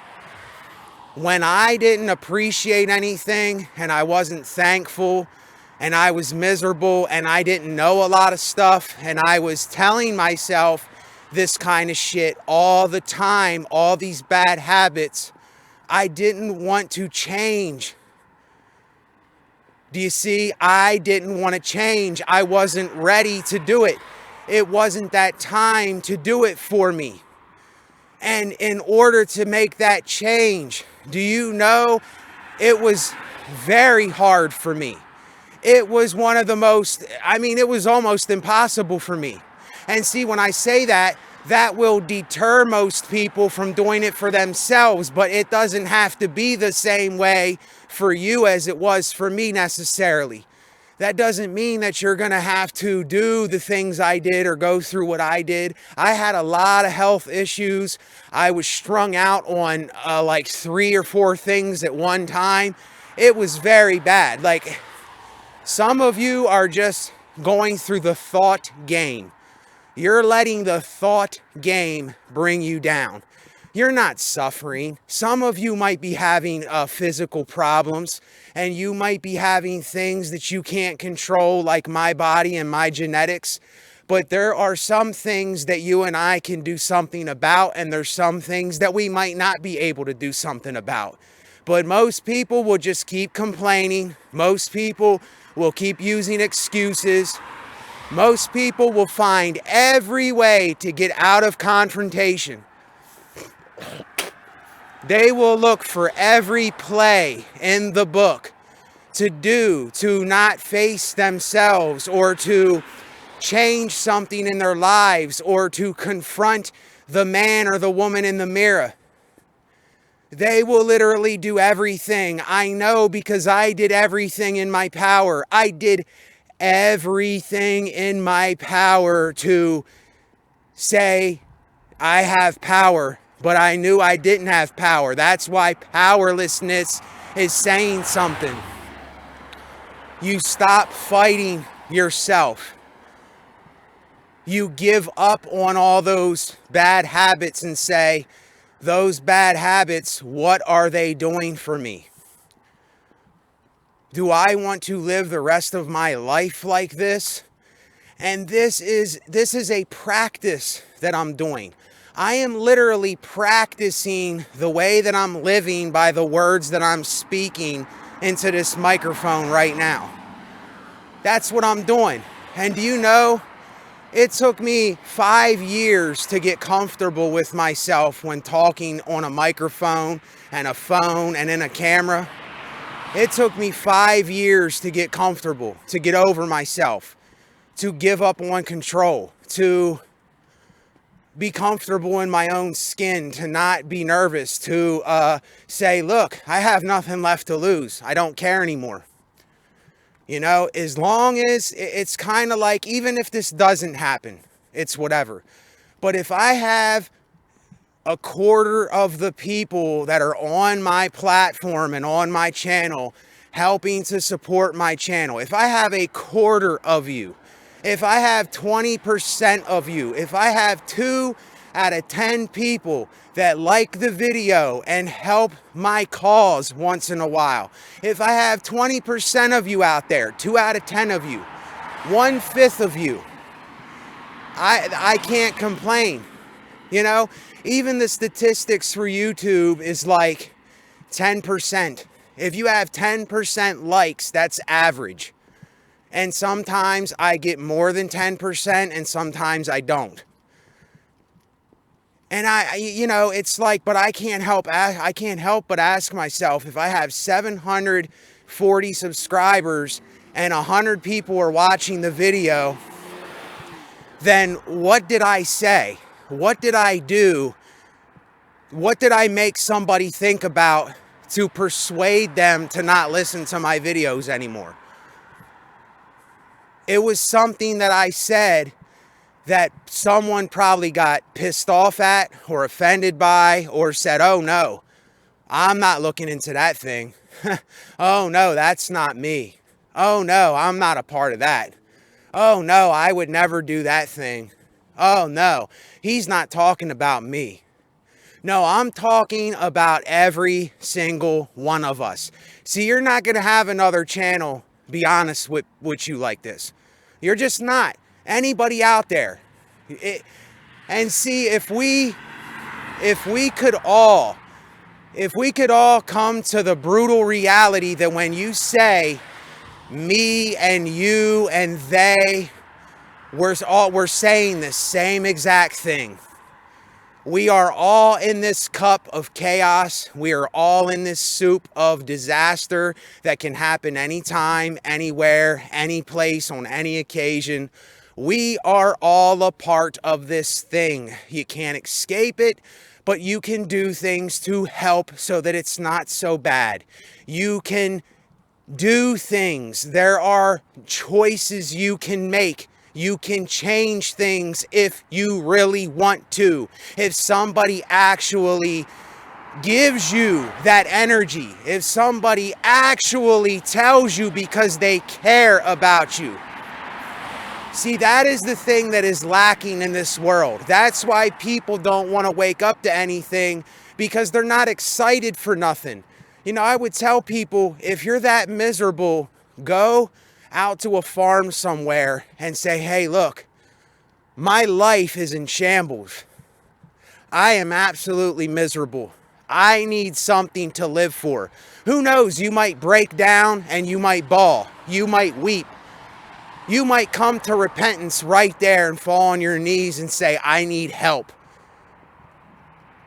When I didn't appreciate anything, and I wasn't thankful, and I was miserable, and I didn't know a lot of stuff, and I was telling myself this kind of shit all the time, all these bad habits, I didn't want to change. Do you see? I didn't want to change. I wasn't ready to do it. It wasn't that time to do it for me. And in order to make that change, do you know, it was very hard for me. It was one of the most, it was almost impossible for me. And see, when I say that, that will deter most people from doing it for themselves, but it doesn't have to be the same way for you as it was for me necessarily. That doesn't mean that you're going to have to do the things I did or go through what I did. I had a lot of health issues. I was strung out on like 3 or 4 things at one time. It was very bad. Like, some of you are just going through the thought game. You're letting the thought game bring you down. You're not suffering. Some of you might be having physical problems, and you might be having things that you can't control, like my body and my genetics. But there are some things that you and I can do something about, and there's some things that we might not be able to do something about. But most people will just keep complaining. Most people will keep using excuses. Most people will find every way to get out of confrontation. They will look for every play in the book to not face themselves, or to change something in their lives, or to confront the man or the woman in the mirror. They will literally do everything. I know, because I did everything in my power. I did everything in my power to say I have power, but I knew I didn't have power. That's why powerlessness is saying something. You stop fighting yourself. You give up on all those bad habits and say, those bad habits, what are they doing for me? Do I want to live the rest of my life like this? And this is a practice that I'm doing. I am literally practicing the way that I'm living by the words that I'm speaking into this microphone right now. That's what I'm doing. And do you know, it took me 5 years to get comfortable with myself when talking on a microphone and a phone and in a camera. It took me 5 years to get comfortable, to get over myself, to give up on control, to be comfortable in my own skin, to not be nervous, to say, look, I have nothing left to lose. I don't care anymore. You know, as long as it's kind of like, even if this doesn't happen, it's whatever. But if I have a quarter of the people that are on my platform and on my channel helping to support my channel, if I have a quarter of you, if I have 20% of you, if I have 2 out of 10 people that like the video and help my cause once in a while, if I have 20% of you out there, 2 out of 10 of you, 1/5 of you, I can't complain. You know, even the statistics for YouTube is like 10%. If you have 10% likes, that's average. And sometimes I get more than 10% and sometimes I don't. And you know, it's like, but I can't help but ask myself, if I have 740 subscribers and 100 people are watching the video, then what did I say? What did I do? What did I make somebody think about to persuade them to not listen to my videos anymore? It was something that I said that someone probably got pissed off at or offended by, or said, oh no, I'm not looking into that thing. Oh no, that's not me. Oh no, I'm not a part of that. Oh no, I would never do that thing. Oh no, he's not talking about me. No, I'm talking about every single one of us. See, you're not going to have another channel be honest with you like this. You're just not. Anybody out there. And see, if we could all come to the brutal reality that when you say me and you and they, we're saying the same exact thing. We are all in this cup of chaos. We are all in this soup of disaster that can happen anytime, anywhere, any place, on any occasion. We are all a part of this thing. You can't escape it, but you can do things to help so that it's not so bad. You can Do things. There are choices you can make. You can change things if you really want to. If somebody actually gives you that energy, if somebody actually tells you because they care about you. See, that is the thing that is lacking in this world. That's why people don't want to wake up to anything, because they're not excited for nothing. You know, I would tell people, if you're that miserable, go out to a farm somewhere and say, hey, look, my life is in shambles. I am absolutely miserable. I need something to live for. Who knows? You might break down and you might bawl. You might weep. You might come to repentance right there and fall on your knees and say, I need help.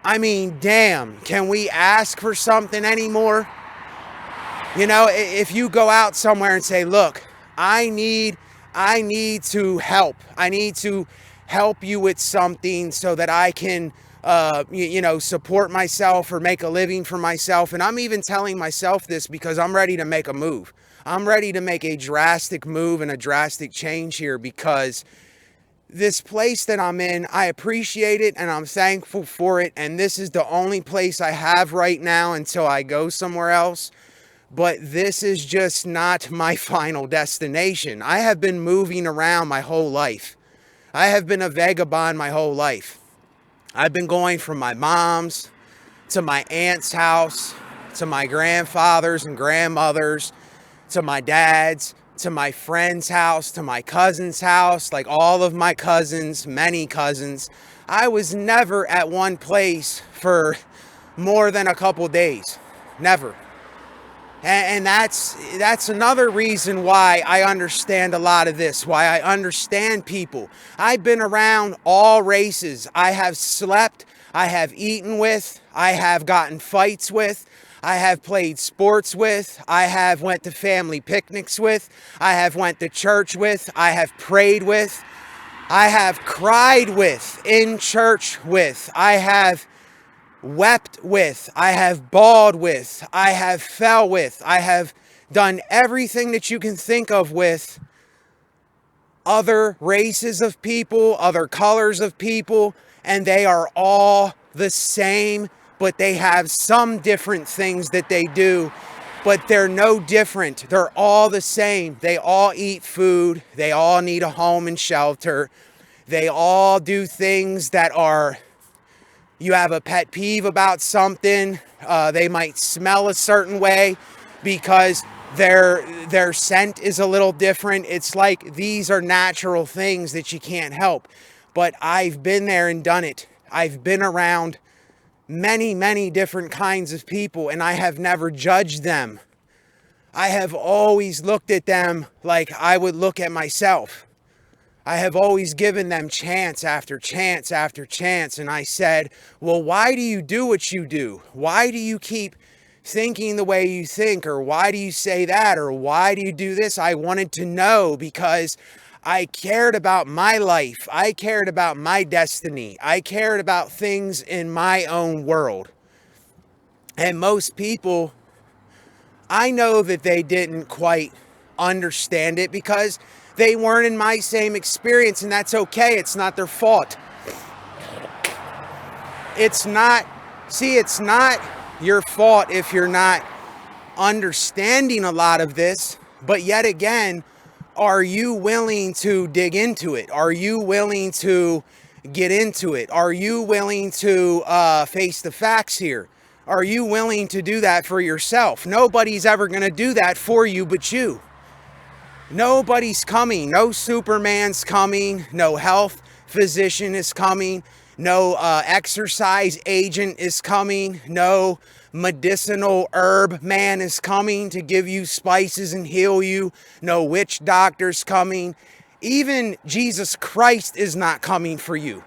I mean, damn, can we ask for something anymore? You know, if you go out somewhere and say, look, I need to help. I need to help you with something so that I can, support myself or make a living for myself. And I'm even telling myself this because I'm ready to make a move. I'm ready to make a drastic move and a drastic change here, because this place that I'm in, I appreciate it and I'm thankful for it. And this is the only place I have right now until I go somewhere else. But this is just not my final destination. I have been moving around my whole life. I have been a vagabond my whole life. I've been going from my mom's to my aunt's house, to my grandfather's and grandmother's, to my dad's, to my friend's house, to my cousin's house, like all of my cousins, many cousins. I was never at one place for more than a couple days. Never. And that's another reason why I understand a lot of this, why I understand people. I've been around all races. I have slept, I have eaten with, I have gotten fights with, I have played sports with, I have went to family picnics with, I have went to church with, I have prayed with, I have cried with, in church with, I have wept with, I have bawled with, I have fell with, I have done everything that you can think of with other races of people, other colors of people, and they are all the same, but they have some different things that they do, but they're no different. They're all the same. They all eat food. They all need a home and shelter. They all do things that are, you have a pet peeve about something, they might smell a certain way because their scent is a little different. It's like these are natural things that you can't help. But I've been there and done it. I've been around many, many different kinds of people, and I have never judged them. I have always looked at them like I would look at myself. I have always given them chance after chance after chance. And I said, well, why do you do what you do? Why do you keep thinking the way you think? Or why do you say that? Or why do you do this? I wanted to know because I cared about my life. I cared about my destiny. I cared about things in my own world. And most people, I know that they didn't quite understand it because they weren't in my same experience, and that's okay. It's not their fault. It's not your fault if you're not understanding a lot of this, but yet again, are you willing to dig into it? Are you willing to get into it? Are you willing to face the facts here? Are you willing to do that for yourself? Nobody's ever going to do that for you but you. Nobody's coming. No Superman's coming. No health physician is coming. No exercise agent is coming. No medicinal herb man is coming to give you spices and heal you. No witch doctor's coming. Even Jesus Christ is not coming for you.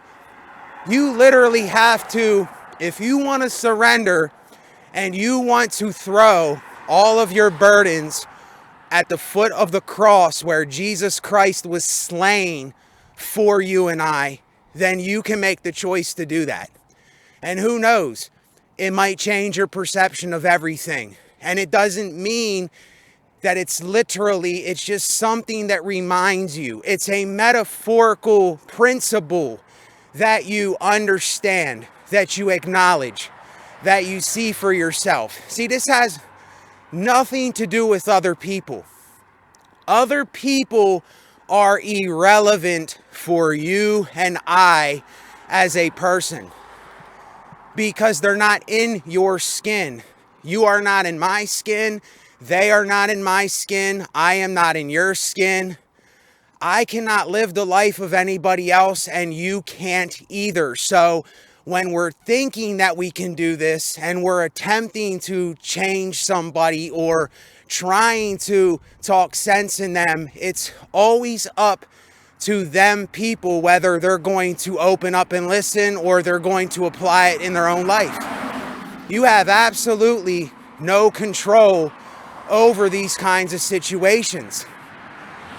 You literally have to, if you want to surrender and you want to throw all of your burdens at the foot of the cross where Jesus Christ was slain for you and I, then you can make the choice to do that. And who knows, it might change your perception of everything. And it doesn't mean that it's just something that reminds you. It's a metaphorical principle that you understand, that you acknowledge, that you see for yourself. See, this has nothing to do with other people. Other people are irrelevant for you and I as a person, because they're not in your skin. You are not in my skin. They are not in my skin. I am not in your skin. I cannot live the life of anybody else, and you can't either. So when we're thinking that we can do this and we're attempting to change somebody or trying to talk sense in them, it's always up to them people whether they're going to open up and listen or they're going to apply it in their own life. You have absolutely no control over these kinds of situations.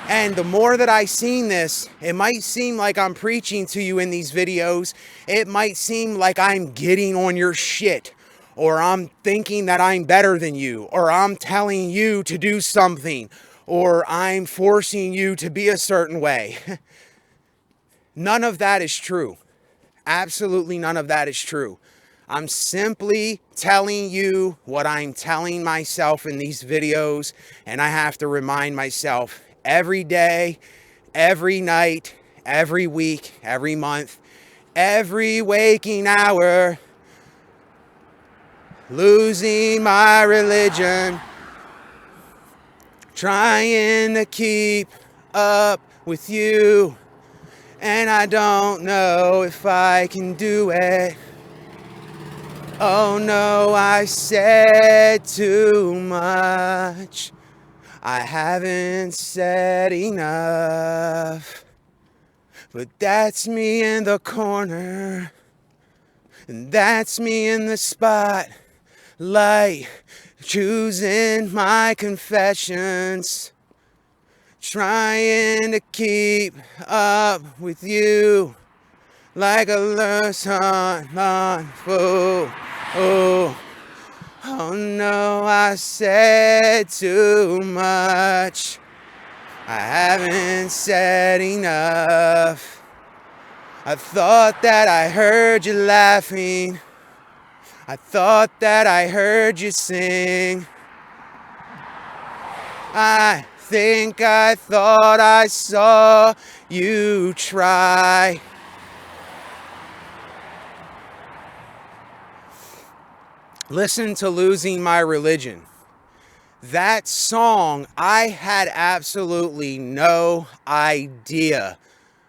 And the more that I've seen this, it might seem like I'm preaching to you in these videos. It might seem like I'm getting on your shit, or I'm thinking that I'm better than you, or I'm telling you to do something, or I'm forcing you to be a certain way. None of that is true. Absolutely none of that is true. I'm simply telling you what I'm telling myself in these videos, and I have to remind myself every day, every night, every week, every month, every waking hour. Losing my religion, trying to keep up with you, and I don't know if I can do it. Oh no, I said too much. I haven't said enough. But that's me in the corner, and that's me in the spotlight, choosing my confessions, trying to keep up with you like a lost fool. Oh no, I said too much. I haven't said enough. I thought that I heard you laughing. I thought that I heard you sing. I think I thought I saw you try. Listen to Losing My Religion. That song, I had absolutely no idea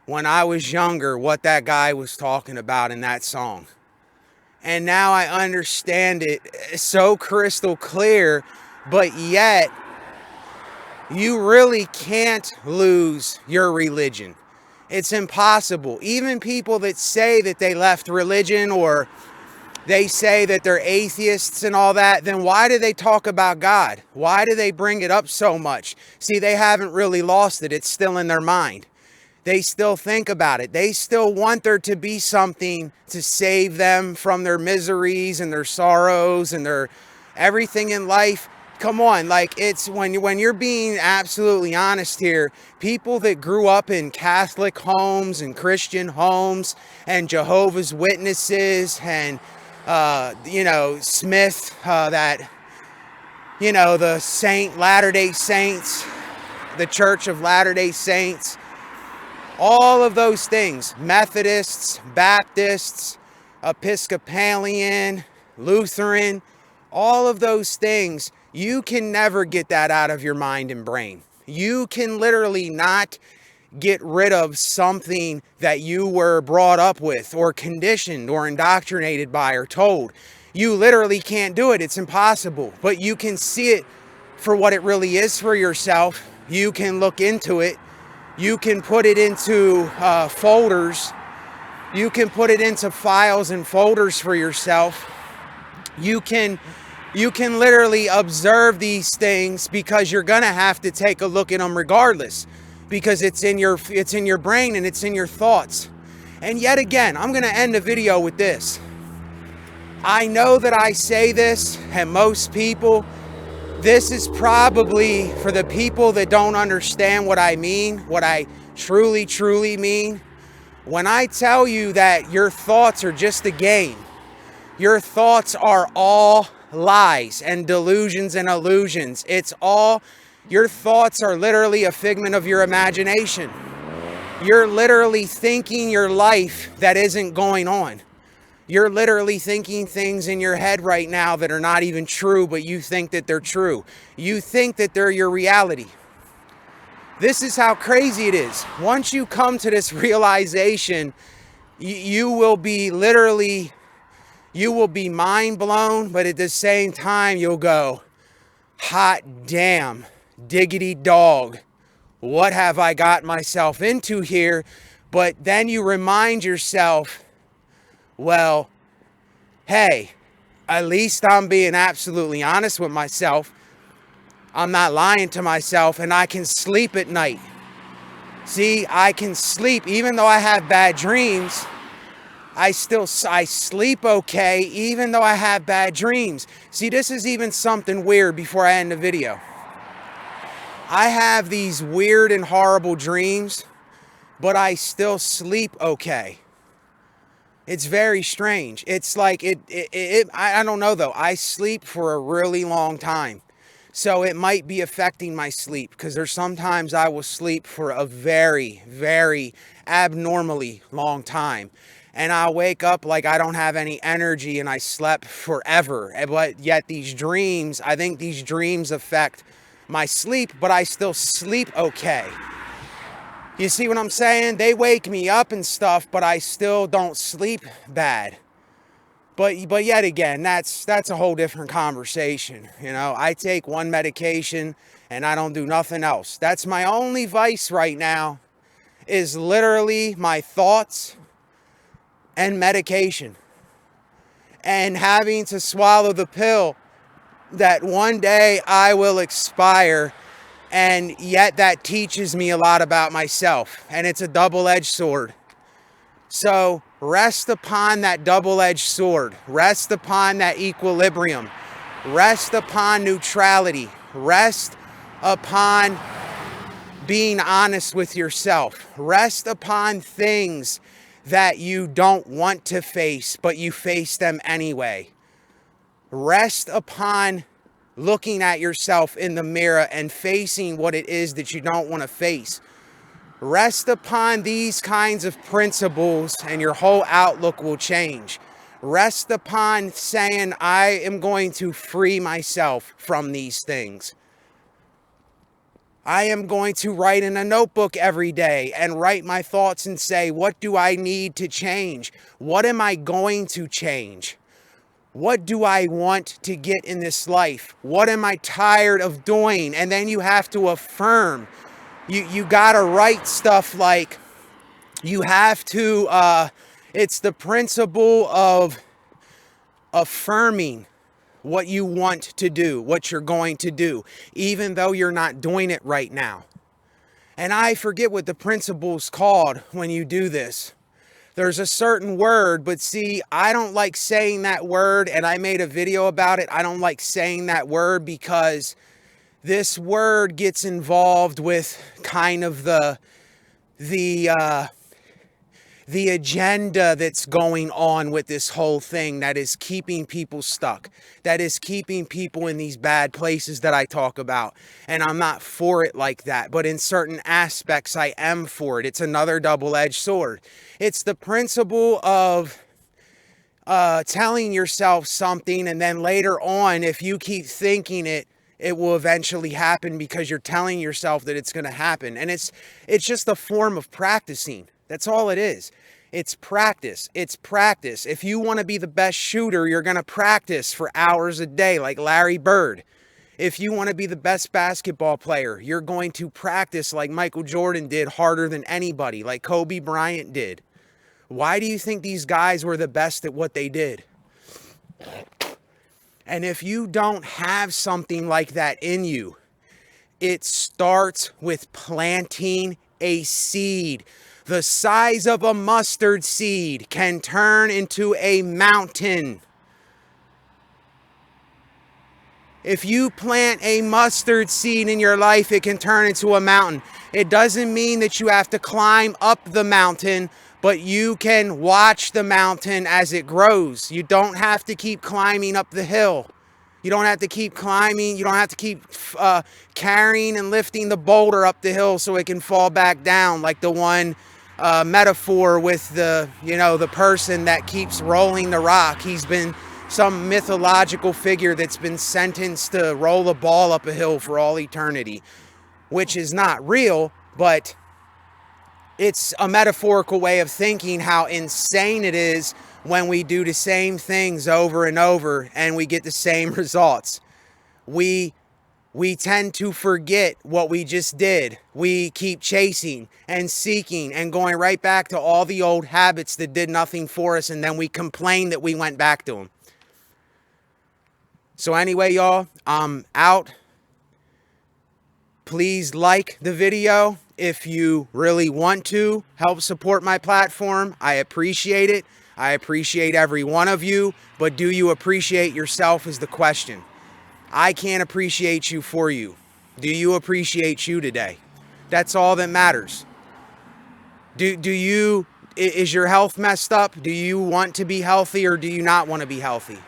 when I was younger what that guy was talking about in that song. And now I understand it so crystal clear, but yet you really can't lose your religion. It's impossible. Even people that say that they left religion, or they say that they're atheists and all that, then why do they talk about God? Why do they bring it up so much? See, they haven't really lost it. It's still in their mind. They still think about it. They still want there to be something to save them from their miseries and their sorrows and their everything in life. Come on, like, it's when you're being absolutely honest here, people that grew up in Catholic homes and Christian homes and Jehovah's Witnesses and Smith, the Latter-day Saints, the Church of Latter-day Saints, all of those things, Methodists, Baptists, Episcopalian, Lutheran, all of those things, you can never get that out of your mind and brain. You can literally not get rid of something that you were brought up with or conditioned or indoctrinated by or told. You literally can't do it. It's impossible. But you can see it for what it really is for yourself. You can look into it. You can put it into folders. You can put it into files and folders for yourself. You can literally observe these things, because you're gonna have to take a look at them regardless, because it's in your brain and it's in your thoughts. And yet again, I'm gonna end the video with this. I know that I say this, and most people This is probably for the people that don't understand what I mean, what I truly, truly mean. When I tell you that your thoughts are just a game, your thoughts are all lies and delusions and illusions. It's all, your thoughts are literally a figment of your imagination. You're literally thinking your life that isn't going on. You're literally thinking things in your head right now that are not even true, but you think that they're true. You think that they're your reality. This is how crazy it is. Once you come to this realization, you will be literally, you will be mind blown, but at the same time, you'll go, hot damn, diggity dog, what have I got myself into here? But then you remind yourself, well, hey, at least I'm being absolutely honest with myself. I'm not lying to myself, and I can sleep at night. See, I can sleep even though I have bad dreams. I sleep okay even though I have bad dreams. See, this is even something weird before I end the video. I have these weird and horrible dreams, but I still sleep okay. It's very strange. It's like I don't know though. I sleep for a really long time. So it might be affecting my sleep, because there's sometimes I will sleep for a very, very abnormally long time. And I'll wake up like I don't have any energy and I slept forever. But yet these dreams, I think these dreams affect my sleep, but I still sleep okay. You see what I'm saying? They wake me up and stuff, but I still don't sleep bad. But yet again, that's a whole different conversation. You know, I take one medication and I don't do nothing else. That's my only vice right now, is literally my thoughts and medication. And having to swallow the pill that one day I will expire, and yet that teaches me a lot about myself, and it's a double-edged sword. So rest upon that double-edged sword, rest upon that equilibrium, rest upon neutrality, rest upon being honest with yourself, rest upon things that you don't want to face, but you face them anyway. Rest upon looking at yourself in the mirror and facing what it is that you don't want to face. Rest upon these kinds of principles and your whole outlook will change. Rest upon saying, I am going to free myself from these things. I am going to write in a notebook every day and write my thoughts and say, what do I need to change? What am I going to change? What do I want to get in this life? What am I tired of doing? And then you have to affirm. You gotta write stuff like, you have to, it's the principle of affirming what you want to do, what you're going to do, even though you're not doing it right now. And I forget what the principle's called when you do this. There's a certain word, but see, I don't like saying that word, and I made a video about it. I don't like saying that word because this word gets involved with kind of the agenda that's going on with this whole thing that is keeping people stuck, that is keeping people in these bad places that I talk about. And I'm not for it like that, but in certain aspects I am for it. It's another double-edged sword. It's the principle of telling yourself something, and then later on, if you keep thinking it, it will eventually happen because you're telling yourself that it's going to happen. And it's just a form of practicing. That's all it is. It's practice. It's practice. If you want to be the best shooter, you're going to practice for hours a day like Larry Bird. If you want to be the best basketball player, you're going to practice like Michael Jordan did, harder than anybody, like Kobe Bryant did. Why do you think these guys were the best at what they did? And if you don't have something like that in you, it starts with planting a seed. The size of a mustard seed can turn into a mountain. If you plant a mustard seed in your life, it can turn into a mountain. It doesn't mean that you have to climb up the mountain, but you can watch the mountain as it grows. You don't have to keep climbing up the hill. You don't have to keep climbing. You don't have to keep carrying and lifting the boulder up the hill so it can fall back down, like the one metaphor with the person that keeps rolling the rock. He's been some mythological figure that's been sentenced to roll a ball up a hill for all eternity, which is not real, but it's a metaphorical way of thinking how insane it is when we do the same things over and over and we get the same results. We tend to forget what we just did. We keep chasing and seeking and going right back to all the old habits that did nothing for us, and then we complain that we went back to them. So anyway, y'all, I'm out. Please like the video if you really want to help support my platform. I appreciate it. I appreciate every one of you, but do you appreciate yourself is the question. I can't appreciate you for you. Do you appreciate you today? That's all that matters. Is your health messed up? Do you want to be healthy or do you not want to be healthy?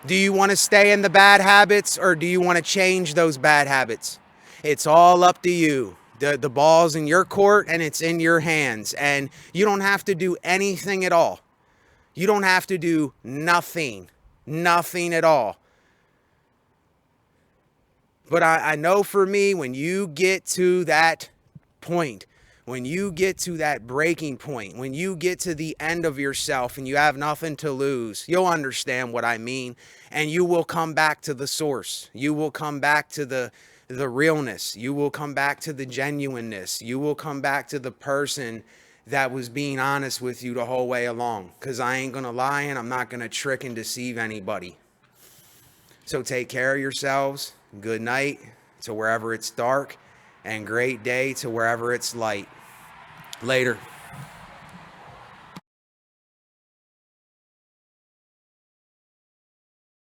Do you want to stay in the bad habits or do you want to change those bad habits? It's all up to you. The ball's in your court and it's in your hands, and you don't have to do anything at all. You don't have to do nothing at all. But I know for me, when you get to that point, when you get to that breaking point, when you get to the end of yourself and you have nothing to lose, you'll understand what I mean. And you will come back to the source. You will come back to the realness. You will come back to the genuineness. You will come back to the person that was being honest with you the whole way along. Because I ain't going to lie and I'm not going to trick and deceive anybody. So take care of yourselves. Good night to wherever it's dark, and great day to wherever it's light. Later.